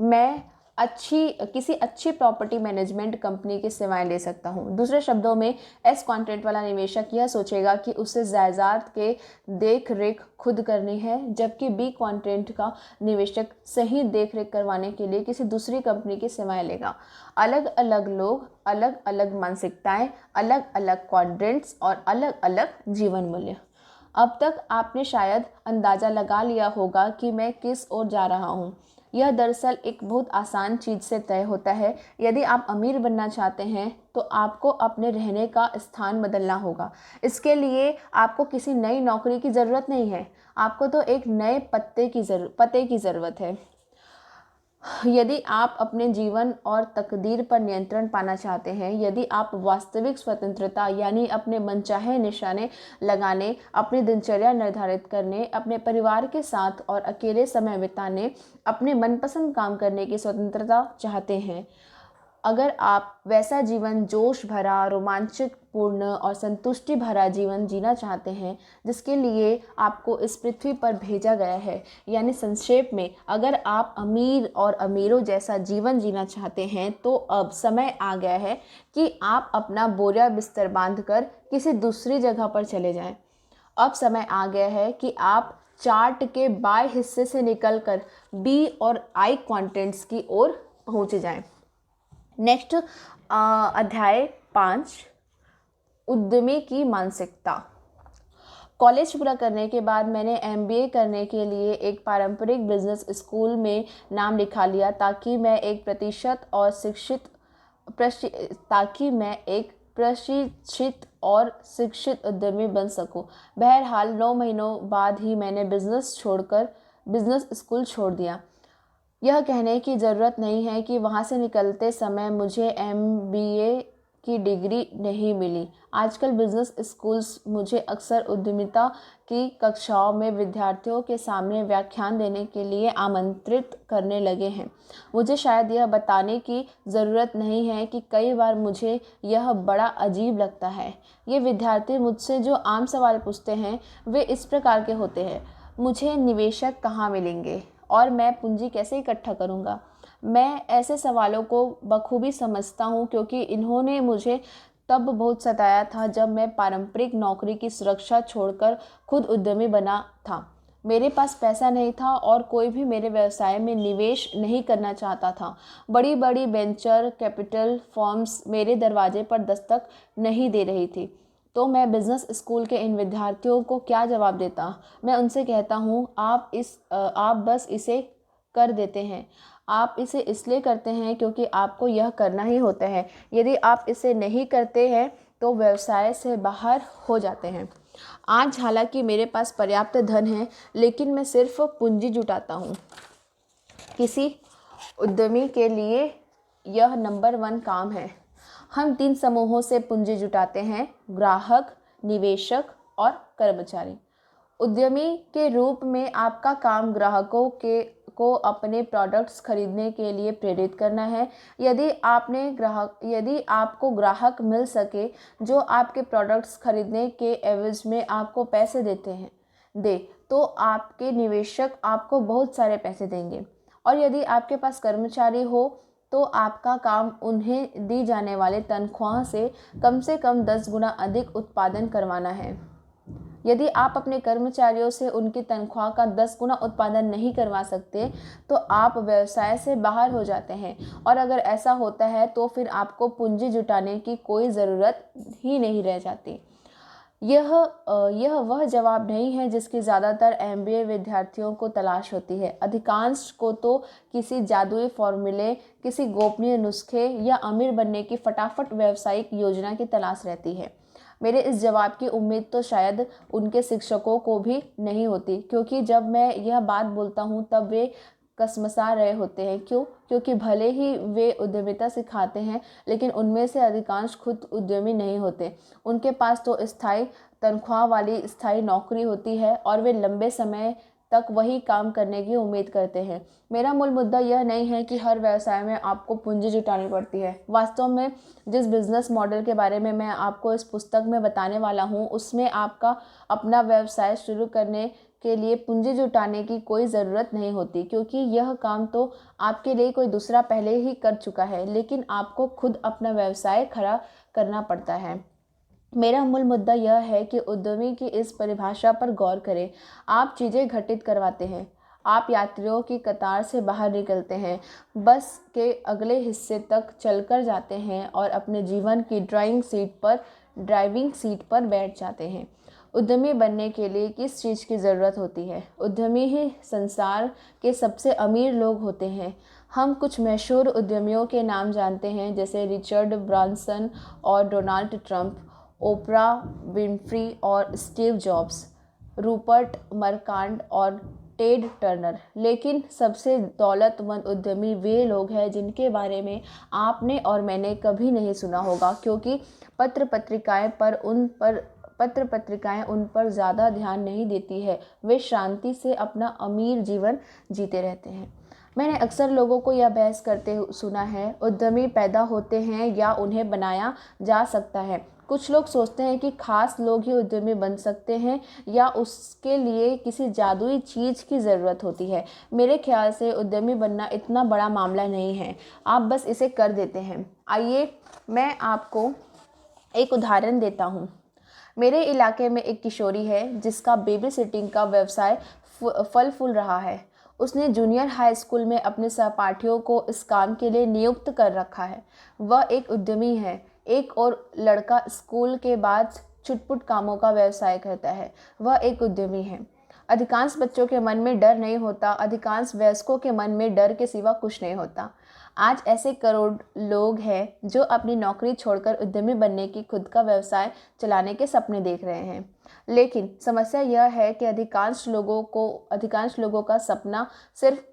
[SPEAKER 1] मैं किसी अच्छी प्रॉपर्टी मैनेजमेंट कंपनी की सेवाएं ले सकता हूँ। दूसरे शब्दों में एस क्वाड्रेंट वाला निवेशक यह सोचेगा कि उसे जायदाद के देख रेख खुद करनी है, जबकि बी क्वाड्रेंट का निवेशक सही देख रेख करवाने के लिए किसी दूसरी कंपनी की सेवाएं लेगा। अलग अलग लोग, अलग अलग मानसिकताएं, अलग अलग क्वाड्रेंट्स और अलग अलग जीवन मूल्य। अब तक आपने शायद अंदाज़ा लगा लिया होगा कि मैं किस ओर जा रहा हूँ। यह दरअसल एक बहुत आसान चीज़ से तय होता है। यदि आप अमीर बनना चाहते हैं तो आपको अपने रहने का स्थान बदलना होगा। इसके लिए आपको किसी नई नौकरी की ज़रूरत नहीं है, आपको तो एक नए पते की ज़रूरत है। यदि आप अपने जीवन और तकदीर पर नियंत्रण पाना चाहते हैं, यदि आप वास्तविक स्वतंत्रता यानी अपने मनचाहे निशाने लगाने, अपनी दिनचर्या निर्धारित करने, अपने परिवार के साथ और अकेले समय बिताने, अपने मनपसंद काम करने की स्वतंत्रता चाहते हैं, अगर आप वैसा जीवन जोश भरा, रोमांचपूर्ण और संतुष्टि भरा जीवन जीना चाहते हैं जिसके लिए आपको इस पृथ्वी पर भेजा गया है, यानी संक्षेप में अगर आप अमीर और अमीरों जैसा जीवन जीना चाहते हैं, तो अब समय आ गया है कि आप अपना बोरिया बिस्तर बांधकर किसी दूसरी जगह पर चले जाएं। अब समय आ गया है कि आप चार्ट के बाएं हिस्से से निकलकर बी और आई क्वाड्रेंट्स की ओर पहुँच जाएं। नेक्स्ट अध्याय 5, उद्यमी की मानसिकता। कॉलेज पूरा करने के बाद मैंने MBA करने के लिए एक पारंपरिक बिजनेस स्कूल में नाम लिखा लिया ताकि मैं एक प्रशिक्षित और शिक्षित उद्यमी बन सकूं। बहरहाल 9 महीनों बाद ही मैंने बिजनेस स्कूल छोड़ दिया। यह कहने की ज़रूरत नहीं है कि वहाँ से निकलते समय मुझे MBA की डिग्री नहीं मिली। आजकल बिजनेस स्कूल्स मुझे अक्सर उद्यमिता की कक्षाओं में विद्यार्थियों के सामने व्याख्यान देने के लिए आमंत्रित करने लगे हैं। मुझे शायद यह बताने की ज़रूरत नहीं है कि कई बार मुझे यह बड़ा अजीब लगता है। ये विद्यार्थी मुझसे जो आम सवाल पूछते हैं वे इस प्रकार के होते हैं: मुझे निवेशक कहाँ मिलेंगे और मैं पूंजी कैसे इकट्ठा करूंगा। मैं ऐसे सवालों को बखूबी समझता हूं क्योंकि इन्होंने मुझे तब बहुत सताया था जब मैं पारंपरिक नौकरी की सुरक्षा छोड़कर खुद उद्यमी बना था। मेरे पास पैसा नहीं था और कोई भी मेरे व्यवसाय में निवेश नहीं करना चाहता था। बड़ी बड़ी वेंचर कैपिटल फर्म्स मेरे दरवाजे पर दस्तक नहीं दे रही थी। तो मैं बिज़नेस स्कूल के इन विद्यार्थियों को क्या जवाब देता? मैं उनसे कहता हूँ, आप बस इसे कर देते हैं। आप इसे इसलिए करते हैं क्योंकि आपको यह करना ही होता है। यदि आप इसे नहीं करते हैं तो व्यवसाय से बाहर हो जाते हैं। आज हालांकि मेरे पास पर्याप्त धन है, लेकिन मैं सिर्फ पूंजी जुटाता हूँ। किसी उद्यमी के लिए यह नंबर 1 काम है। हम 3 समूहों से पूंजी जुटाते हैं: ग्राहक, निवेशक और कर्मचारी। उद्यमी के रूप में आपका काम ग्राहकों को अपने प्रोडक्ट्स खरीदने के लिए प्रेरित करना है। यदि आपको ग्राहक मिल सके जो आपके प्रोडक्ट्स खरीदने के एवज में आपको पैसे दे तो आपके निवेशक आपको बहुत सारे पैसे देंगे। और यदि आपके पास कर्मचारी हो तो आपका काम उन्हें दी जाने वाले तनख्वाह से कम 10 गुना अधिक उत्पादन करवाना है। यदि आप अपने कर्मचारियों से उनकी तनख्वाह का 10 गुना उत्पादन नहीं करवा सकते तो आप व्यवसाय से बाहर हो जाते हैं। और अगर ऐसा होता है तो फिर आपको पूंजी जुटाने की कोई ज़रूरत ही नहीं रह जाती। यह वह जवाब नहीं है जिसकी ज़्यादातर MBA विद्यार्थियों को तलाश होती है। अधिकांश को तो किसी जादुई फॉर्मूले, किसी गोपनीय नुस्खे या अमीर बनने की फटाफट व्यावसायिक योजना की तलाश रहती है। मेरे इस जवाब की उम्मीद तो शायद उनके शिक्षकों को भी नहीं होती, क्योंकि जब मैं यह बात बोलता हूँ तब वे कसमसा रहे होते हैं। क्योंकि भले ही वे उद्यमिता सिखाते हैं, लेकिन उनमें से अधिकांश खुद उद्यमी नहीं होते। उनके पास तो स्थायी तनख्वाह वाली स्थायी नौकरी होती है और वे लंबे समय तक वही काम करने की उम्मीद करते हैं। मेरा मूल मुद्दा यह नहीं है कि हर व्यवसाय में आपको पूंजी जुटानी पड़ती है। वास्तव में जिस बिजनेस मॉडल के बारे में मैं आपको इस पुस्तक में बताने वाला हूँ, उसमें आपका अपना व्यवसाय शुरू करने के लिए पूंजी जुटाने की कोई ज़रूरत नहीं होती, क्योंकि यह काम तो आपके लिए कोई दूसरा पहले ही कर चुका है, लेकिन आपको खुद अपना व्यवसाय खड़ा करना पड़ता है। मेरा मूल मुद्दा यह है कि उद्यमी की इस परिभाषा पर गौर करें। आप चीज़ें घटित करवाते हैं, आप यात्रियों की कतार से बाहर निकलते हैं, बस के अगले हिस्से तक चलकर जाते हैं और अपने जीवन की ड्राइविंग सीट पर बैठ जाते हैं। उद्यमी बनने के लिए किस चीज़ की ज़रूरत होती है? उद्यमी ही संसार के सबसे अमीर लोग होते हैं। हम कुछ मशहूर उद्यमियों के नाम जानते हैं, जैसे रिचर्ड ब्रांसन और डोनाल्ड ट्रंप, ओपरा विनफ्री और स्टीव जॉब्स, रूपर्ट मर्चांट और टेड टर्नर। लेकिन सबसे दौलतमंद उद्यमी वे लोग हैं जिनके बारे में आपने और मैंने कभी नहीं सुना होगा, क्योंकि पत्र पत्रिकाएं उन पर ज़्यादा ध्यान नहीं देती है। वे शांति से अपना अमीर जीवन जीते रहते हैं। मैंने अक्सर लोगों को यह बहस करते सुना है, उद्यमी पैदा होते हैं या उन्हें बनाया जा सकता है। कुछ लोग सोचते हैं कि खास लोग ही उद्यमी बन सकते हैं या उसके लिए किसी जादुई चीज़ की ज़रूरत होती है। मेरे ख्याल से उद्यमी बनना इतना बड़ा मामला नहीं है, आप बस इसे कर देते हैं। आइए मैं आपको एक उदाहरण देता हूँ। मेरे इलाके में एक किशोरी है जिसका बेबी सिटिंग का व्यवसाय फल फूल रहा है। उसने जूनियर हाई स्कूल में अपने सहपाठियों को इस काम के लिए नियुक्त कर रखा है। वह एक उद्यमी है। एक और लड़का स्कूल के बाद छुटपुट कामों का व्यवसाय करता है। वह एक उद्यमी है। अधिकांश बच्चों के मन में डर नहीं होता, अधिकांश वयस्कों के मन में डर के सिवा कुछ नहीं होता। आज ऐसे करोड़ लोग हैं जो अपनी नौकरी छोड़कर उद्यमी बनने की, खुद का व्यवसाय चलाने के सपने देख रहे हैं। लेकिन समस्या यह है कि अधिकांश लोगों का सपना सिर्फ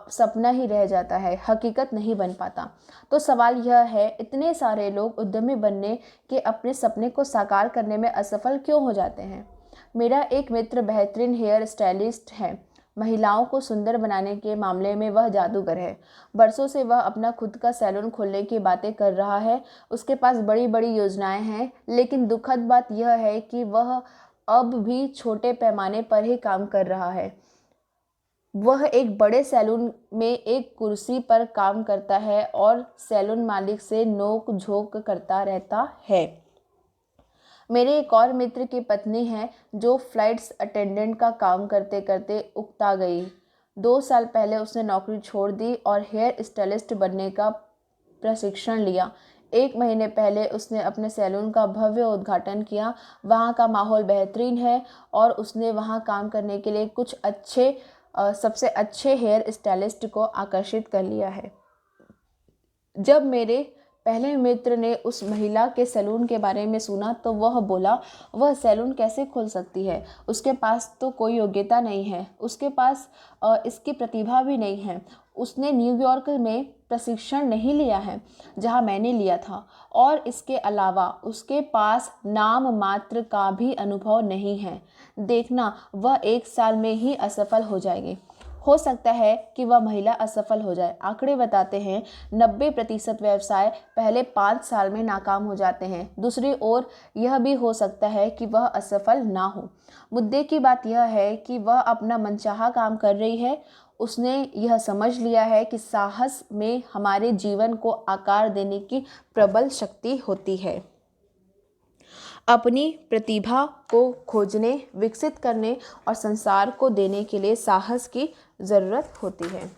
[SPEAKER 1] सपना ही रह जाता है, हकीकत नहीं बन पाता। तो सवाल यह है, इतने सारे लोग उद्यमी बनने के अपने सपने को साकार करने में असफल क्यों हो जाते हैं? मेरा एक मित्र बेहतरीन हेयर स्टाइलिस्ट है। महिलाओं को सुंदर बनाने के मामले में वह जादूगर है। बरसों से वह अपना खुद का सैलून खोलने की बातें कर रहा है। उसके पास बड़ी बड़ी योजनाएं हैं, लेकिन दुखद बात यह है कि वह अब भी छोटे पैमाने पर ही काम कर रहा है। वह एक बड़े सैलून में एक कुर्सी पर काम करता है और सैलून मालिक से नोक झोंक करता रहता है। मेरे एक और मित्र की पत्नी है जो फ्लाइट्स अटेंडेंट का काम करते करते उकता गई। 2 साल पहले उसने नौकरी छोड़ दी और हेयर स्टाइलिस्ट बनने का प्रशिक्षण लिया। 1 महीने पहले उसने अपने सैलून का भव्य उद्घाटन किया। वहाँ का माहौल बेहतरीन है और उसने वहाँ काम करने के लिए कुछ सबसे अच्छे हेयर स्टाइलिस्ट को आकर्षित कर लिया है। जब मेरे पहले मित्र ने उस महिला के सैलून के बारे में सुना तो वह बोला, वह सैलून कैसे खोल सकती है? उसके पास तो कोई योग्यता नहीं है, उसके पास इसकी प्रतिभा भी नहीं है। उसने न्यूयॉर्क में प्रशिक्षण नहीं लिया है जहां मैंने लिया था, और इसके अलावा उसके पास नाम मात्र का भी अनुभव नहीं है। देखना, वह 1 साल में ही असफल हो जाएगी। हो सकता है कि वह महिला असफल हो जाए। आंकड़े बताते हैं 90% व्यवसाय पहले 5 साल में नाकाम हो जाते हैं। दूसरी ओर यह भी हो सकता है कि वह असफल ना हो। मुद्दे की बात यह है कि वह अपना मनचाहा काम कर रही है। उसने यह समझ लिया है कि साहस में हमारे जीवन को आकार देने की प्रबल शक्ति होती है। अपनी प्रतिभा को खोजने, विकसित करने और संसार को देने के लिए साहस की ज़रूरत होती है।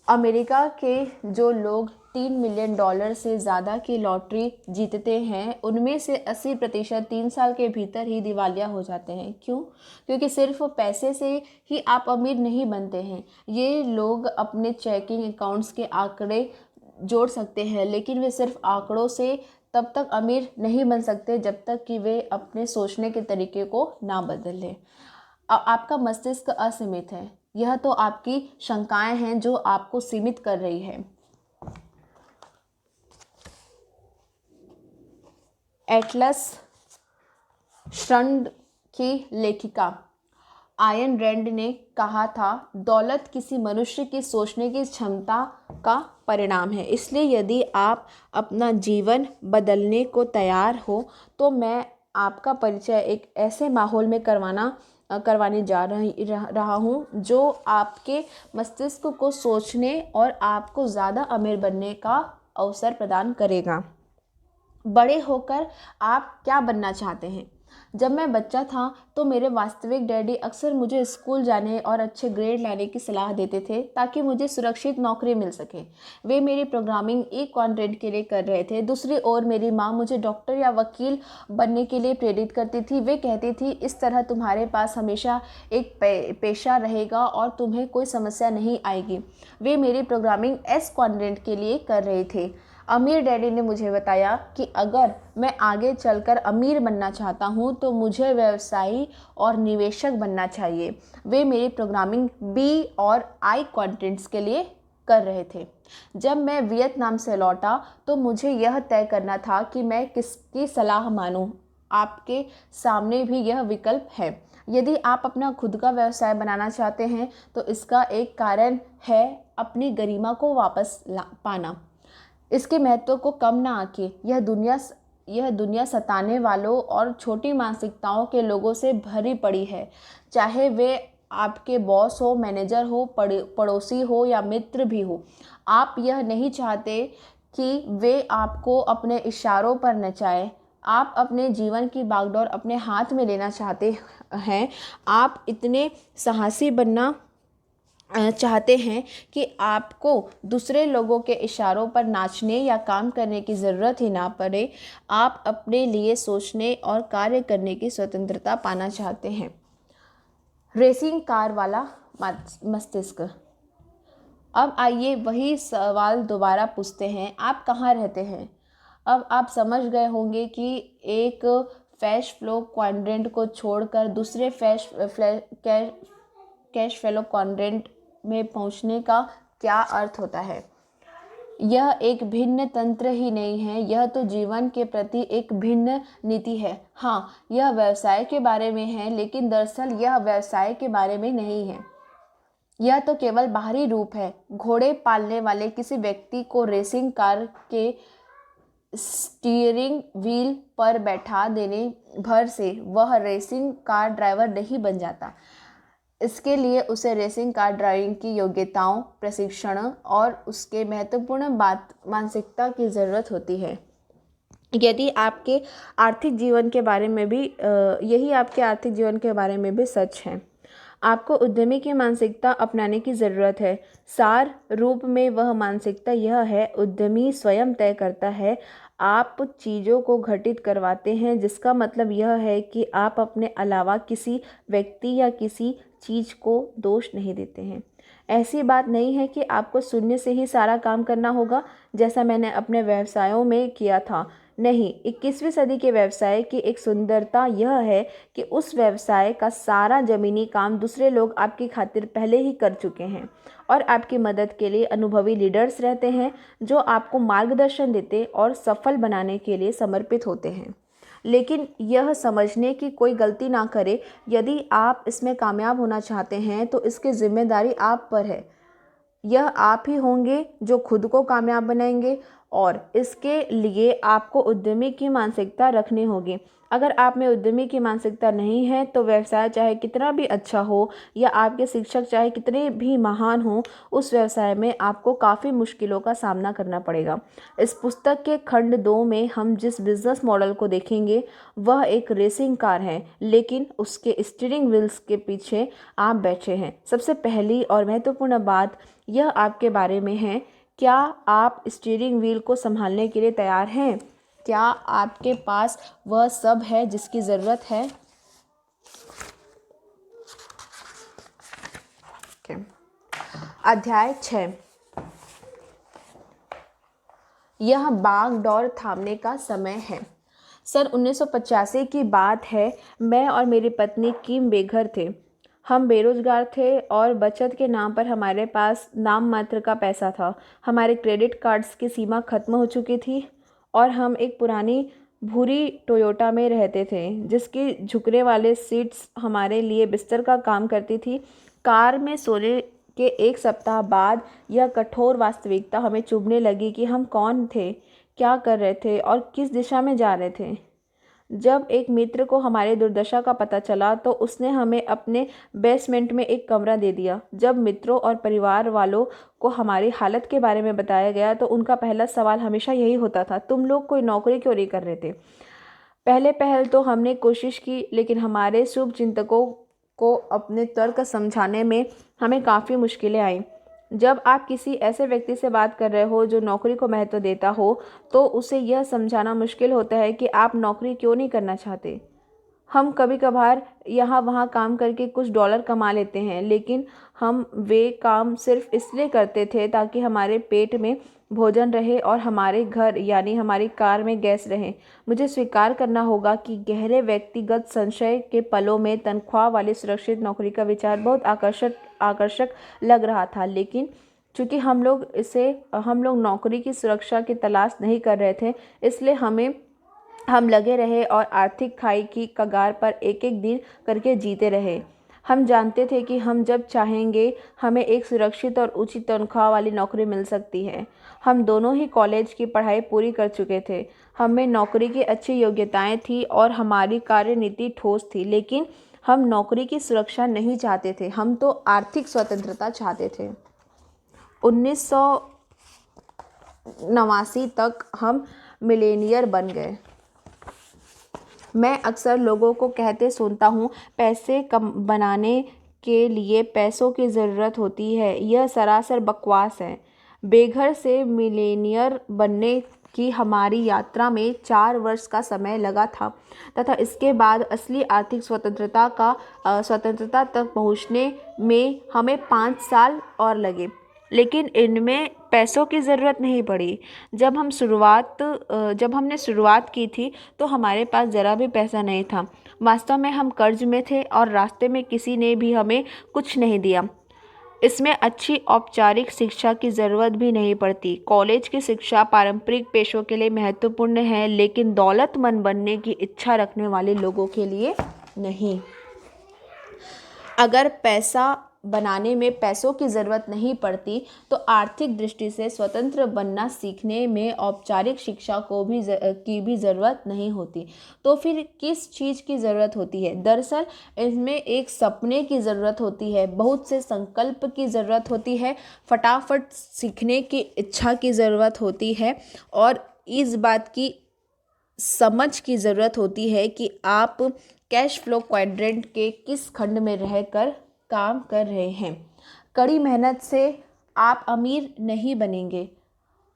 [SPEAKER 1] अमेरिका के जो लोग $3 मिलियन से ज़्यादा की लॉटरी जीतते हैं, उनमें से 80% 3 साल के भीतर ही दिवालिया हो जाते हैं। क्यों? क्योंकि सिर्फ पैसे से ही आप अमीर नहीं बनते हैं। ये लोग अपने चेकिंग अकाउंट्स के आंकड़े जोड़ सकते हैं, लेकिन वे सिर्फ आंकड़ों से तब तक अमीर नहीं बन सकते जब तक कि वे अपने सोचने के तरीके को ना बदल लें। आपका मस्तिष्क असीमित है। यह तो आपकी शंकाएं हैं जो आपको सीमित कर रही है। एटलस श्रृंखला की लेखिका आयन रैंड ने कहा था, दौलत किसी मनुष्य की सोचने की क्षमता का परिणाम है। इसलिए यदि आप अपना जीवन बदलने को तैयार हो तो मैं आपका परिचय एक ऐसे माहौल में करवाना करवाने जा रहा हूँ, जो आपके मस्तिष्क को सोचने और आपको ज़्यादा अमीर बनने का अवसर प्रदान करेगा। बड़े होकर आप क्या बनना चाहते हैं? जब मैं बच्चा था तो मेरे वास्तविक डैडी अक्सर मुझे स्कूल जाने और अच्छे ग्रेड लाने की सलाह देते थे ताकि मुझे सुरक्षित नौकरी मिल सके। वे मेरी प्रोग्रामिंग एक कॉन्ट्रैक्ट के लिए कर रहे थे। दूसरी ओर मेरी माँ मुझे डॉक्टर या वकील बनने के लिए प्रेरित करती थी। वे कहती थी, इस तरह तुम्हारे पास हमेशा एक पेशा रहेगा और तुम्हें कोई समस्या नहीं आएगी। वे मेरी प्रोग्रामिंग एस कॉन्ट्रैक्ट के लिए कर रहे थे। अमीर डैडी ने मुझे बताया कि अगर मैं आगे चलकर अमीर बनना चाहता हूँ तो मुझे व्यवसायी और निवेशक बनना चाहिए। वे मेरी प्रोग्रामिंग बी और आई कॉन्टेंट्स के लिए कर रहे थे। जब मैं वियतनाम से लौटा तो मुझे यह तय करना था कि मैं किसकी सलाह मानूं। आपके सामने भी यह विकल्प है। यदि आप अपना खुद का व्यवसाय बनाना चाहते हैं तो इसका एक कारण है अपनी गरिमा को वापस पाना। इसके महत्व को कम ना आंकें। यह दुनिया सताने वालों और छोटी मानसिकताओं के लोगों से भरी पड़ी है, चाहे वे आपके बॉस हो, मैनेजर हो, पड़ोसी हो या मित्र भी हो। आप यह नहीं चाहते कि वे आपको अपने इशारों पर नचाएं। आप अपने जीवन की बागडोर अपने हाथ में लेना चाहते हैं। आप इतने साहसी बनना चाहते हैं कि आपको दूसरे लोगों के इशारों पर नाचने या काम करने की ज़रूरत ही ना पड़े। आप अपने लिए सोचने और कार्य करने की स्वतंत्रता पाना चाहते हैं। रेसिंग कार वाला मस्तिष्क। अब आइए वही सवाल दोबारा पूछते हैं, आप कहाँ रहते हैं? अब आप समझ गए होंगे कि एक कैश फ्लो क्वाड्रेंट को छोड़कर दूसरे कैश फ्लो क्वाड्रेंट में पहुंचने का क्या अर्थ होता है। यह एक भिन्न तंत्र ही नहीं है, यह तो जीवन के प्रति एक भिन्न नीति है। हाँ, यह व्यवसाय के बारे में है, लेकिन दरअसल यह व्यवसाय के बारे में नहीं है। यह तो केवल बाहरी रूप है। घोड़े पालने वाले किसी व्यक्ति को रेसिंग कार के स्टीयरिंग व्हील पर बैठा देने भर से वह रेसिंग कार ड्राइवर नहीं बन जाता। इसके लिए उसे रेसिंग कार ड्राइविंग की योग्यताओं, प्रशिक्षण और उसके महत्वपूर्ण मानसिकता की ज़रूरत होती है। यही आपके आर्थिक जीवन के बारे में भी सच है। आपको उद्यमी की मानसिकता अपनाने की ज़रूरत है। सार रूप में वह मानसिकता यह है, उद्यमी स्वयं तय करता है। आप चीज़ों को घटित करवाते हैं, जिसका मतलब यह है कि आप अपने अलावा किसी व्यक्ति या किसी चीज़ को दोष नहीं देते हैं। ऐसी बात नहीं है कि आपको शून्य से ही सारा काम करना होगा, जैसा मैंने अपने व्यवसायों में किया था। नहीं, 21वीं सदी के व्यवसाय की एक सुंदरता यह है कि उस व्यवसाय का सारा ज़मीनी काम दूसरे लोग आपकी खातिर पहले ही कर चुके हैं और आपकी मदद के लिए अनुभवी लीडर्स रहते हैं जो आपको मार्गदर्शन देते और सफल बनाने के लिए समर्पित होते हैं। लेकिन यह समझने की कोई गलती ना करें, यदि आप इसमें कामयाब होना चाहते हैं तो इसकी जिम्मेदारी आप पर है। यह आप ही होंगे जो खुद को कामयाब बनाएंगे और इसके लिए आपको उद्यमी की मानसिकता रखनी होगी। अगर आप में उद्यमी की मानसिकता नहीं है तो व्यवसाय चाहे कितना भी अच्छा हो या आपके शिक्षक चाहे कितने भी महान हों, उस व्यवसाय में आपको काफ़ी मुश्किलों का सामना करना पड़ेगा। इस पुस्तक के खंड 2 में हम जिस बिजनेस मॉडल को देखेंगे वह एक रेसिंग कार है, लेकिन उसके स्टीयरिंग व्हील्स के पीछे आप बैठे हैं। सबसे पहली और महत्वपूर्ण बात यह आपके बारे में है, क्या आप स्टीयरिंग व्हील को संभालने के लिए तैयार हैं? क्या आपके पास वह सब है जिसकी ज़रूरत है? अध्याय 6। यह बागडोर थामने का समय है। सन 1985 की बात है। मैं और मेरी पत्नी किम बेघर थे। हम बेरोजगार थे और बचत के नाम पर हमारे पास नाम मात्र का पैसा था। हमारे क्रेडिट कार्ड्स की सीमा खत्म हो चुकी थी और हम एक पुरानी भूरी टोयोटा में रहते थे जिसकी झुकने वाले सीट्स हमारे लिए बिस्तर का काम करती थी। कार में सोने के एक सप्ताह बाद यह कठोर वास्तविकता हमें चुभने लगी कि हम कौन थे, क्या कर रहे थे और किस दिशा में जा रहे थे। जब एक मित्र को हमारे दुर्दशा का पता चला तो उसने हमें अपने बेसमेंट में एक कमरा दे दिया। जब मित्रों और परिवार वालों को हमारी हालत के बारे में बताया गया तो उनका पहला सवाल हमेशा यही होता था, तुम लोग कोई नौकरी क्यों नहीं कर रहे थे। पहले पहल तो हमने कोशिश की, लेकिन हमारे शुभ चिंतकों को अपने तर्क समझाने में हमें काफ़ी मुश्किलें आईं। जब आप किसी ऐसे व्यक्ति से बात कर रहे हो जो नौकरी को महत्व देता हो, तो उसे यह समझाना मुश्किल होता है कि आप नौकरी क्यों नहीं करना चाहते। हम कभी कभार यहाँ वहाँ काम करके कुछ डॉलर कमा लेते हैं, लेकिन हम वे काम सिर्फ इसलिए करते थे ताकि हमारे पेट में भोजन रहे और हमारे घर यानी हमारी कार में गैस रहे। मुझे स्वीकार करना होगा कि गहरे व्यक्तिगत संशय के पलों में तनख्वाह वाली सुरक्षित नौकरी का विचार बहुत आकर्षक लग रहा था, लेकिन चूंकि हम लोग नौकरी की सुरक्षा की तलाश नहीं कर रहे थे, इसलिए हम लगे रहे और आर्थिक खाई की कगार पर एक एक दिन करके जीते रहे। हम जानते थे कि हम जब चाहेंगे हमें एक सुरक्षित और उचित तनख्वाह वाली नौकरी मिल सकती है। हम दोनों ही कॉलेज की पढ़ाई पूरी कर चुके थे। हमें नौकरी की अच्छी योग्यताएं थी और हमारी कार्यनीति ठोस थी, लेकिन हम नौकरी की सुरक्षा नहीं चाहते थे, हम तो आर्थिक स्वतंत्रता चाहते थे। 1989 तक हम मिलेनियर बन गए। मैं अक्सर लोगों को कहते सुनता हूँ, पैसे कम बनाने के लिए पैसों की ज़रूरत होती है। यह सरासर बकवास है। बेघर से मिलेनियर बनने की हमारी यात्रा में 4 वर्ष का समय लगा था तथा इसके बाद असली आर्थिक स्वतंत्रता तक पहुँचने में हमें 5 साल और लगे, लेकिन इनमें पैसों की ज़रूरत नहीं पड़ी। जब हमने शुरुआत की थी तो हमारे पास ज़रा भी पैसा नहीं था। वास्तव में हम कर्ज में थे और रास्ते में किसी ने भी हमें कुछ नहीं दिया। इसमें अच्छी औपचारिक शिक्षा की ज़रूरत भी नहीं पड़ती। कॉलेज की शिक्षा पारंपरिक पेशों के लिए महत्वपूर्ण है, लेकिन दौलतमंद बनने की इच्छा रखने वाले लोगों के लिए नहीं। अगर पैसा बनाने में पैसों की ज़रूरत नहीं पड़ती तो आर्थिक दृष्टि से स्वतंत्र बनना सीखने में औपचारिक शिक्षा की भी ज़रूरत नहीं होती। तो फिर किस चीज़ की ज़रूरत होती है? दरअसल इसमें एक सपने की ज़रूरत होती है, बहुत से संकल्प की ज़रूरत होती है, फटाफट सीखने की इच्छा की ज़रूरत होती है और इस बात की समझ की ज़रूरत होती है कि आप कैश फ्लो क्वाड्रेंट के किस खंड में रहकर काम कर रहे हैं। कड़ी मेहनत से आप अमीर नहीं बनेंगे।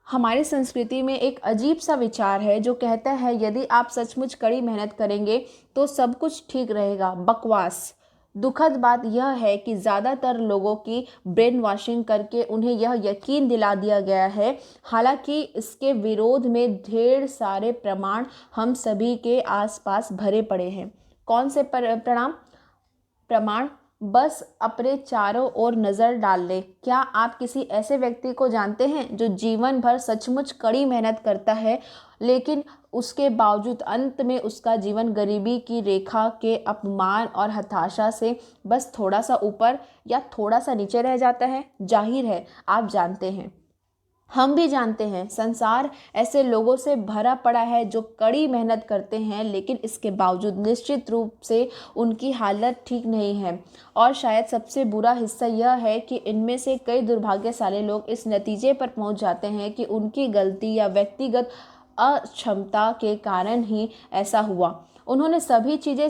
[SPEAKER 1] हमारी संस्कृति में एक अजीब सा विचार है जो कहता है यदि आप सचमुच कड़ी मेहनत करेंगे तो सब कुछ ठीक रहेगा। बकवास। दुखद बात यह है कि ज़्यादातर लोगों की ब्रेन वॉशिंग करके उन्हें यह यकीन दिला दिया गया है, हालांकि इसके विरोध में ढेर सारे प्रमाण हम सभी के आसपास भरे पड़े हैं। कौन से प्रमाण? बस अपने चारों ओर नज़र डाल लें। क्या आप किसी ऐसे व्यक्ति को जानते हैं जो जीवन भर सचमुच कड़ी मेहनत करता है, लेकिन उसके बावजूद अंत में उसका जीवन गरीबी की रेखा के अपमान और हताशा से बस थोड़ा सा ऊपर या थोड़ा सा नीचे रह जाता है? जाहिर है आप जानते हैं, हम भी जानते हैं, संसार ऐसे लोगों से भरा पड़ा है जो कड़ी मेहनत करते हैं, लेकिन इसके बावजूद निश्चित रूप से उनकी हालत ठीक नहीं है। और शायद सबसे बुरा हिस्सा यह है कि इनमें से कई दुर्भाग्यशाली लोग इस नतीजे पर पहुंच जाते हैं कि उनकी गलती या व्यक्तिगत अक्षमता के कारण ही ऐसा हुआ। उन्होंने सभी चीज़ें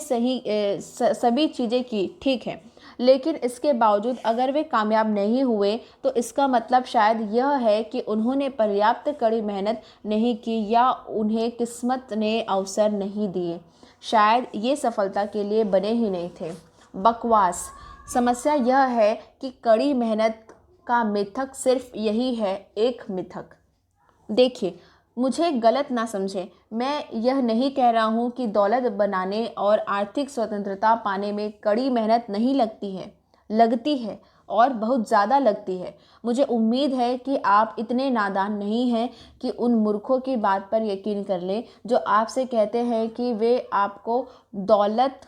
[SPEAKER 1] की, ठीक है, लेकिन इसके बावजूद अगर वे कामयाब नहीं हुए तो इसका मतलब शायद यह है कि उन्होंने पर्याप्त कड़ी मेहनत नहीं की या उन्हें किस्मत ने अवसर नहीं दिए। शायद ये सफलता के लिए बने ही नहीं थे। बकवास। समस्या यह है कि कड़ी मेहनत का मिथक सिर्फ यही है, एक मिथक। देखिए, मुझे गलत ना समझें, मैं यह नहीं कह रहा हूँ कि दौलत बनाने और आर्थिक स्वतंत्रता पाने में कड़ी मेहनत नहीं लगती है और बहुत ज़्यादा लगती है। मुझे उम्मीद है कि आप इतने नादान नहीं हैं कि उन मूर्खों की बात पर यकीन कर लें जो आपसे कहते हैं कि वे आपको दौलत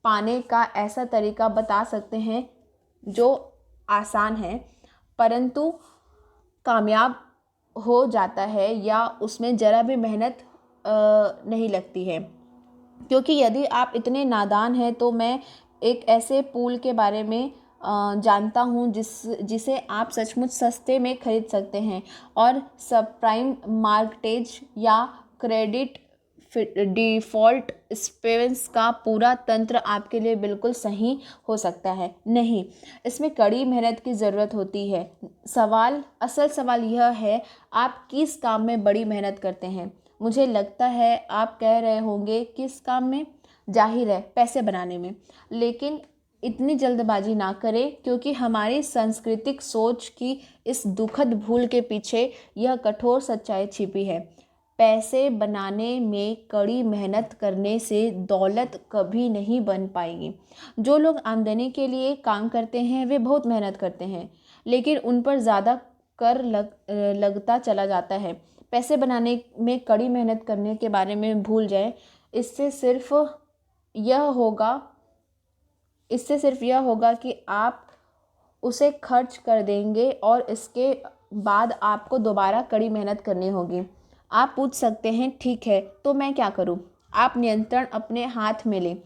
[SPEAKER 1] पाने का ऐसा तरीका बता सकते हैं जो आसान है परंतु कामयाब हो जाता है या उसमें ज़रा भी मेहनत नहीं लगती है। क्योंकि यदि आप इतने नादान हैं तो मैं एक ऐसे पूल के बारे में जानता हूँ जिसे आप सचमुच सस्ते में खरीद सकते हैं और सब प्राइम मार्केटेज या क्रेडिट डिफ़ॉल्ट स्पेंस का पूरा तंत्र आपके लिए बिल्कुल सही हो सकता है। नहीं, इसमें कड़ी मेहनत की ज़रूरत होती है। असल सवाल यह है, आप किस काम में बड़ी मेहनत करते हैं। मुझे लगता है आप कह रहे होंगे किस काम में? जाहिर है पैसे बनाने में। लेकिन इतनी जल्दबाजी ना करें, क्योंकि हमारी सांस्कृतिक सोच की इस दुखद भूल के पीछे यह कठोर सच्चाई छिपी है। पैसे बनाने में कड़ी मेहनत करने से दौलत कभी नहीं बन पाएगी। जो लोग आमदनी के लिए काम करते हैं वे बहुत मेहनत करते हैं, लेकिन उन पर ज़्यादा कर लगता चला जाता है। पैसे बनाने में कड़ी मेहनत करने के बारे में भूल जाएं। इससे सिर्फ यह होगा कि आप उसे खर्च कर देंगे और इसके बाद आपको दोबारा कड़ी मेहनत करनी होगी। आप पूछ सकते हैं, ठीक है तो मैं क्या करूं? आप नियंत्रण अपने हाथ में लें।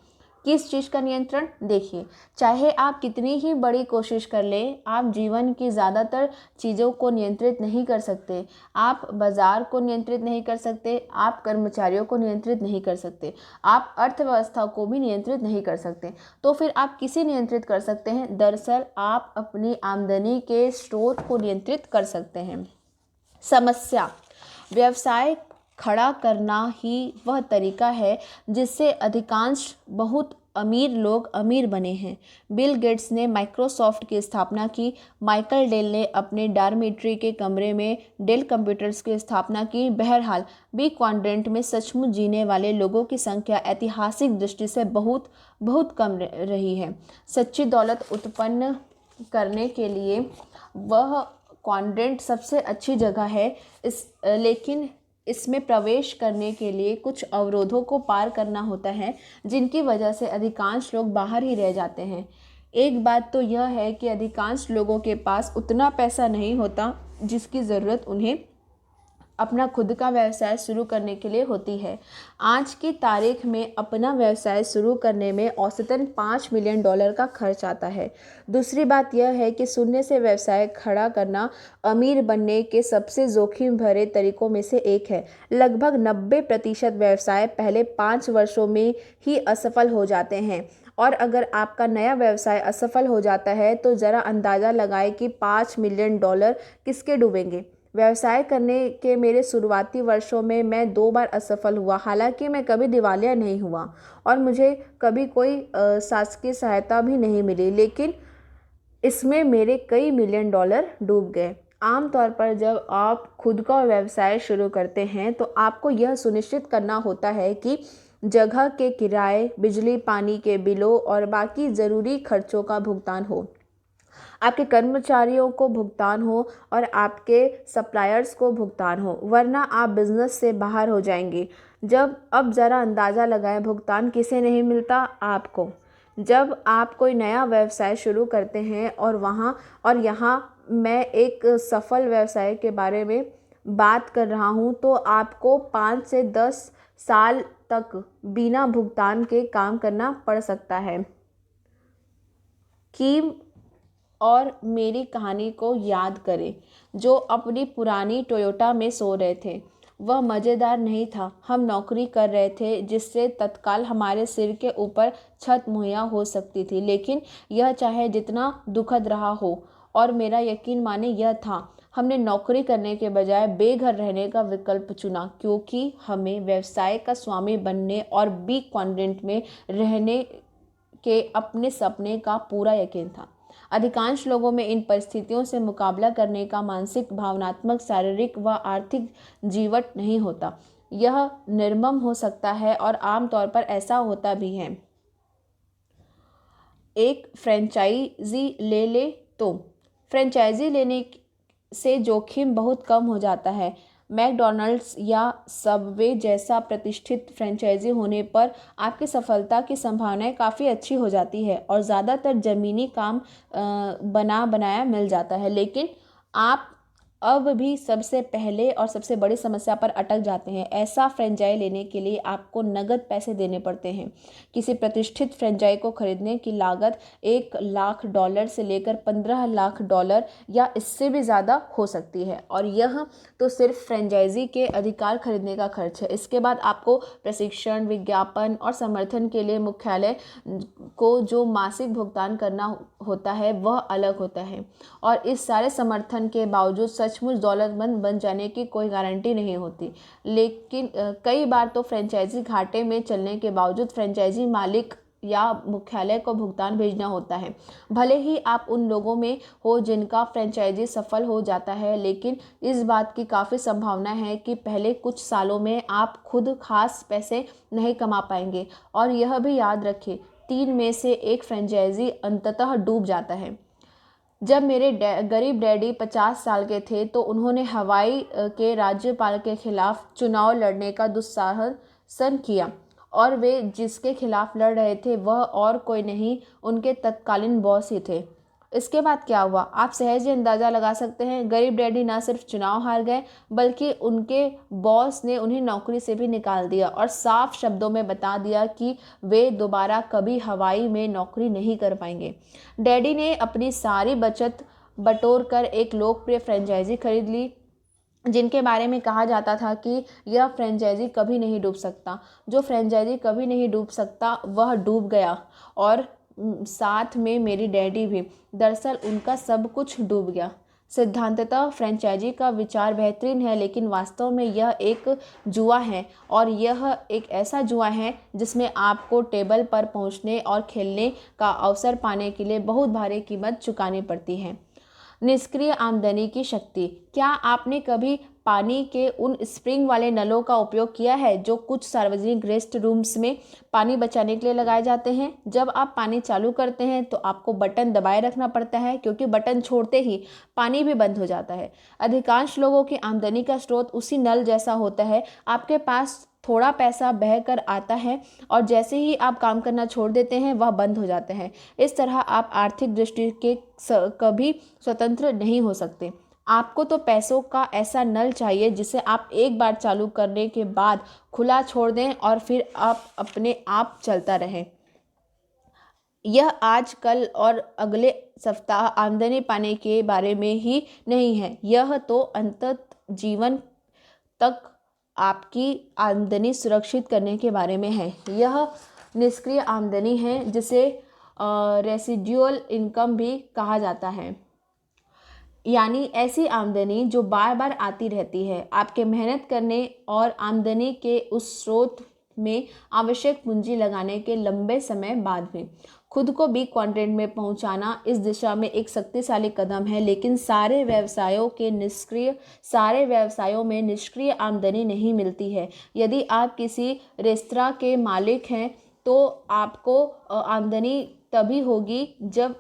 [SPEAKER 1] किस चीज़ का नियंत्रण? देखिए, चाहे आप कितनी ही बड़ी कोशिश कर लें, आप जीवन की ज़्यादातर चीज़ों को नियंत्रित नहीं कर सकते। आप बाज़ार को नियंत्रित नहीं कर सकते, आप कर्मचारियों को नियंत्रित नहीं कर सकते, आप अर्थव्यवस्था को भी नियंत्रित नहीं कर सकते। तो फिर आप किसे नियंत्रित कर सकते हैं? दरअसल आप अपनी आमदनी के स्रोत को नियंत्रित कर सकते हैं। समस्या: व्यवसाय खड़ा करना ही वह तरीका है जिससे अधिकांश बहुत अमीर लोग अमीर बने हैं। बिल गेट्स ने माइक्रोसॉफ्ट की स्थापना की, माइकल डेल ने अपने डॉर्मेट्री के कमरे में डेल कंप्यूटर्स की स्थापना की। बहरहाल बी क्वाड्रेंट में सचमुच जीने वाले लोगों की संख्या ऐतिहासिक दृष्टि से बहुत बहुत कम रही है। सच्ची दौलत उत्पन्न करने के लिए वह क्वाड्रेंट सबसे अच्छी जगह है। लेकिन इसमें प्रवेश करने के लिए कुछ अवरोधों को पार करना होता है, जिनकी वजह से अधिकांश लोग बाहर ही रह जाते हैं। एक बात तो यह है कि अधिकांश लोगों के पास उतना पैसा नहीं होता जिसकी ज़रूरत उन्हें अपना खुद का व्यवसाय शुरू करने के लिए होती है। आज की तारीख में अपना व्यवसाय शुरू करने में औसतन $5 मिलियन का खर्च आता है। दूसरी बात यह है कि शून्य से व्यवसाय खड़ा करना अमीर बनने के सबसे जोखिम भरे तरीकों में से एक है। लगभग 90% व्यवसाय पहले 5 वर्षों में ही असफल हो जाते हैं, और अगर आपका नया व्यवसाय असफल हो जाता है तो ज़रा अंदाज़ा लगाएं कि $5 मिलियन किसके डूबेंगे। व्यवसाय करने के मेरे शुरुआती वर्षों में मैं 2 बार असफल हुआ। हालांकि मैं कभी दिवालिया नहीं हुआ और मुझे कभी कोई शासकीय सहायता भी नहीं मिली, लेकिन इसमें मेरे कई $मिलियन डूब गए। आमतौर पर जब आप खुद का व्यवसाय शुरू करते हैं तो आपको यह सुनिश्चित करना होता है कि जगह के किराए, बिजली पानी के बिलों और बाकी ज़रूरी खर्चों का भुगतान हो, आपके कर्मचारियों को भुगतान हो और आपके सप्लायर्स को भुगतान हो, वरना आप बिजनेस से बाहर हो जाएंगे। अब ज़रा अंदाज़ा लगाएं, भुगतान किसे नहीं मिलता? आपको। जब आप कोई नया व्यवसाय शुरू करते हैं और यहाँ मैं एक सफल व्यवसाय के बारे में बात कर रहा हूँ, तो आपको 5 से 10 साल तक बिना भुगतान के काम करना पड़ सकता है। कीम और मेरी कहानी को याद करें, जो अपनी पुरानी टोयोटा में सो रहे थे। वह मज़ेदार नहीं था। हम नौकरी कर रहे थे जिससे तत्काल हमारे सिर के ऊपर छत मुहैया हो सकती थी, लेकिन यह चाहे जितना दुखद रहा हो, और मेरा यकीन माने यह था, हमने नौकरी करने के बजाय बेघर रहने का विकल्प चुना, क्योंकि हमें व्यवसाय का स्वामी बनने और बी क्वाड्रेंट में रहने के अपने सपने का पूरा यकीन था। अधिकांश लोगों में इन परिस्थितियों से मुकाबला करने का मानसिक, भावनात्मक, शारीरिक व आर्थिक जीवट नहीं होता। यह निर्मम हो सकता है और आमतौर पर ऐसा होता भी है। एक फ्रेंचाइजी ले तो फ्रेंचाइजी लेने से जोखिम बहुत कम हो जाता है। मैकडॉनल्ड्स या सबवे जैसा प्रतिष्ठित फ्रेंचाइजी होने पर आपकी सफलता की संभावनाएं काफ़ी अच्छी हो जाती है और ज़्यादातर ज़मीनी काम बनाया मिल जाता है। लेकिन आप अब भी सबसे पहले और सबसे बड़ी समस्या पर अटक जाते हैं। ऐसा फ्रेंचाइज लेने के लिए आपको नगद पैसे देने पड़ते हैं। किसी प्रतिष्ठित फ्रेंचाइज को खरीदने की लागत $1 लाख से लेकर $15 लाख या इससे भी ज़्यादा हो सकती है, और यह तो सिर्फ फ्रेंचाइजी के अधिकार खरीदने का खर्च है। इसके बाद आपको प्रशिक्षण, विज्ञापन और समर्थन के लिए मुख्यालय को जो मासिक भुगतान करना होता है वह अलग होता है, और इस सारे समर्थन के बावजूद सचमुच दौलतमंद बन जाने की कोई गारंटी नहीं होती। लेकिन कई बार तो फ्रेंचाइजी घाटे में चलने के बावजूद फ्रेंचाइजी मालिक या मुख्यालय को भुगतान भेजना होता है। भले ही आप उन लोगों में हो जिनका फ्रेंचाइजी सफल हो जाता है, लेकिन इस बात की काफ़ी संभावना है कि पहले कुछ सालों में आप खुद खास पैसे नहीं कमा पाएंगे। और यह भी याद रखें, 3 में से 1 फ्रेंचाइजी अंततः डूब जाता है। जब मेरे गरीब डैडी 50 साल के थे तो उन्होंने हवाई के राज्यपाल के खिलाफ चुनाव लड़ने का दुस्साहसन किया, और वे जिसके खिलाफ लड़ रहे थे वह और कोई नहीं, उनके तत्कालीन बॉस ही थे। इसके बाद क्या हुआ, आप सहज ही अंदाज़ा लगा सकते हैं। गरीब डैडी न सिर्फ चुनाव हार गए, बल्कि उनके बॉस ने उन्हें नौकरी से भी निकाल दिया और साफ शब्दों में बता दिया कि वे दोबारा कभी हवाई में नौकरी नहीं कर पाएंगे। डैडी ने अपनी सारी बचत बटोर कर एक लोकप्रिय फ्रेंचाइजी खरीद ली, जिनके बारे में कहा जाता था कि यह फ्रेंचाइजी कभी नहीं डूब सकता। जो फ्रेंचाइजी कभी नहीं डूब सकता वह डूब गया, और साथ में मेरी डैडी भी। दरअसल उनका सब कुछ डूब गया। सिद्धांततः फ्रेंचाइजी का विचार बेहतरीन है, लेकिन वास्तव में यह एक जुआ है, और यह एक ऐसा जुआ है जिसमें आपको टेबल पर पहुंचने और खेलने का अवसर पाने के लिए बहुत भारी कीमत चुकानी पड़ती है। निष्क्रिय आमदनी की शक्ति। क्या आपने कभी पानी के उन स्प्रिंग वाले नलों का उपयोग किया है जो कुछ सार्वजनिक रेस्ट रूम्स में पानी बचाने के लिए लगाए जाते हैं? जब आप पानी चालू करते हैं तो आपको बटन दबाए रखना पड़ता है, क्योंकि बटन छोड़ते ही पानी भी बंद हो जाता है। अधिकांश लोगों की आमदनी का स्रोत उसी नल जैसा होता है। आपके पास थोड़ा पैसा बह कर आता है, और जैसे ही आप काम करना छोड़ देते हैं वह बंद हो जाते हैं। इस तरह आप आर्थिक दृष्टि के कभी स्वतंत्र नहीं हो सकते। आपको तो पैसों का ऐसा नल चाहिए जिसे आप एक बार चालू करने के बाद खुला छोड़ दें और फिर आप अपने आप चलता रहे। यह आज कल और अगले सप्ताह आमदनी पाने के बारे में ही नहीं है, यह तो अंतत जीवन तक आपकी आमदनी सुरक्षित करने के बारे में है। यह निष्क्रिय आमदनी है, जिसे रेसिडुअल इनकम भी कहा जाता है, यानी ऐसी आमदनी जो बार बार आती रहती है, आपके मेहनत करने और आमदनी के उस स्रोत में आवश्यक पूंजी लगाने के लंबे समय बाद भी। खुद को भी क्वाड्रेंट में पहुंचाना इस दिशा में एक शक्तिशाली कदम है, लेकिन सारे व्यवसायों में निष्क्रिय आमदनी नहीं मिलती है। यदि आप किसी रेस्तरां के मालिक हैं तो आपको आमदनी तभी होगी जब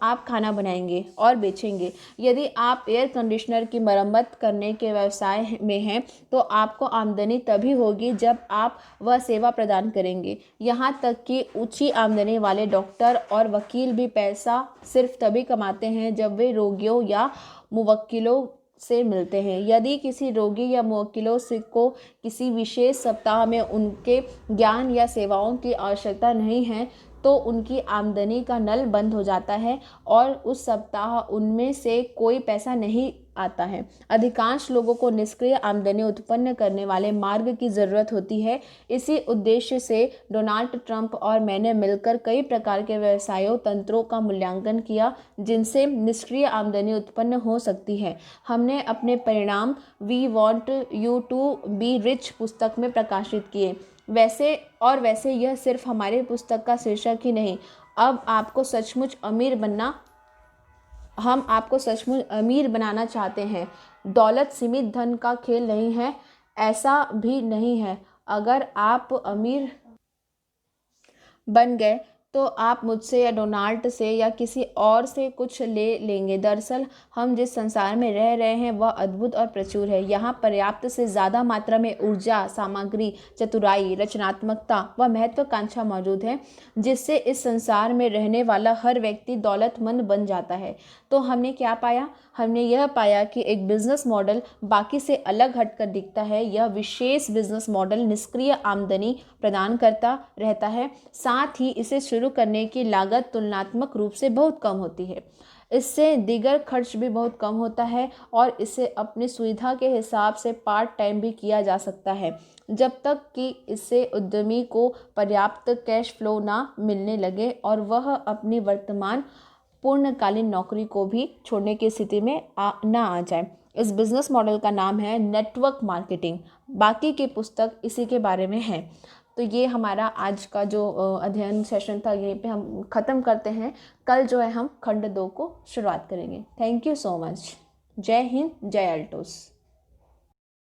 [SPEAKER 1] आप खाना बनाएंगे और बेचेंगे। यदि आप एयर कंडीशनर की मरम्मत करने के व्यवसाय में हैं तो आपको आमदनी तभी होगी जब आप वह सेवा प्रदान करेंगे। यहाँ तक कि ऊंची आमदनी वाले डॉक्टर और वकील भी पैसा सिर्फ तभी कमाते हैं जब वे रोगियों या मुवक्किलों से मिलते हैं। यदि किसी रोगी या मुवक्किलों को किसी विशेष सप्ताह में उनके ज्ञान या सेवाओं की आवश्यकता नहीं है तो उनकी आमदनी का नल बंद हो जाता है और उस सप्ताह उनमें से कोई पैसा नहीं आता है। अधिकांश लोगों को निष्क्रिय आमदनी उत्पन्न करने वाले मार्ग की ज़रूरत होती है। इसी उद्देश्य से डोनाल्ड ट्रंप और मैंने मिलकर कई प्रकार के व्यवसायों तंत्रों का मूल्यांकन किया जिनसे निष्क्रिय आमदनी उत्पन्न हो सकती है। हमने अपने परिणाम we want you to be rich पुस्तक में प्रकाशित किए। वैसे यह सिर्फ हमारी पुस्तक का शीर्षक ही नहीं, अब आपको सचमुच हम आपको सचमुच अमीर बनाना चाहते हैं। दौलत सीमित धन का खेल नहीं है, ऐसा भी नहीं है। अगर आप अमीर बन गए तो आप मुझसे या डोनाल्ड से या किसी और से कुछ ले लेंगे। दरअसल हम जिस संसार में रह रहे हैं वह अद्भुत और प्रचुर है। यहाँ पर्याप्त से ज़्यादा मात्रा में ऊर्जा, सामग्री, चतुराई, रचनात्मकता व महत्वाकांक्षा मौजूद है, जिससे इस संसार में रहने वाला हर व्यक्ति दौलतमंद बन जाता है। तो हमने क्या पाया? हमने यह पाया कि एक बिजनेस मॉडल बाकी से अलग हटकर दिखता है। यह विशेष बिजनेस मॉडल निष्क्रिय आमदनी प्रदान करता रहता है, साथ ही इसे शुरू करने की लागत तुलनात्मक रूप से बहुत कम होती है। इससे दीगर खर्च भी बहुत कम होता है और इसे अपनी सुविधा के हिसाब से पार्ट टाइम भी किया जा सकता है, जब तक कि इससे उद्यमी को पर्याप्त कैश फ्लो ना मिलने लगे और वह अपनी वर्तमान पूर्णकालीन नौकरी को भी छोड़ने की स्थिति में ना आ जाए। इस बिजनेस मॉडल का नाम है नेटवर्क मार्केटिंग। बाकी की पुस्तक इसी के बारे में है। तो ये हमारा आज का जो अध्ययन सेशन था यहीं पे हम ख़त्म करते हैं। कल जो है हम खंड 2 को शुरुआत करेंगे। Thank you so much. जय हिंद, जय अल्टोस।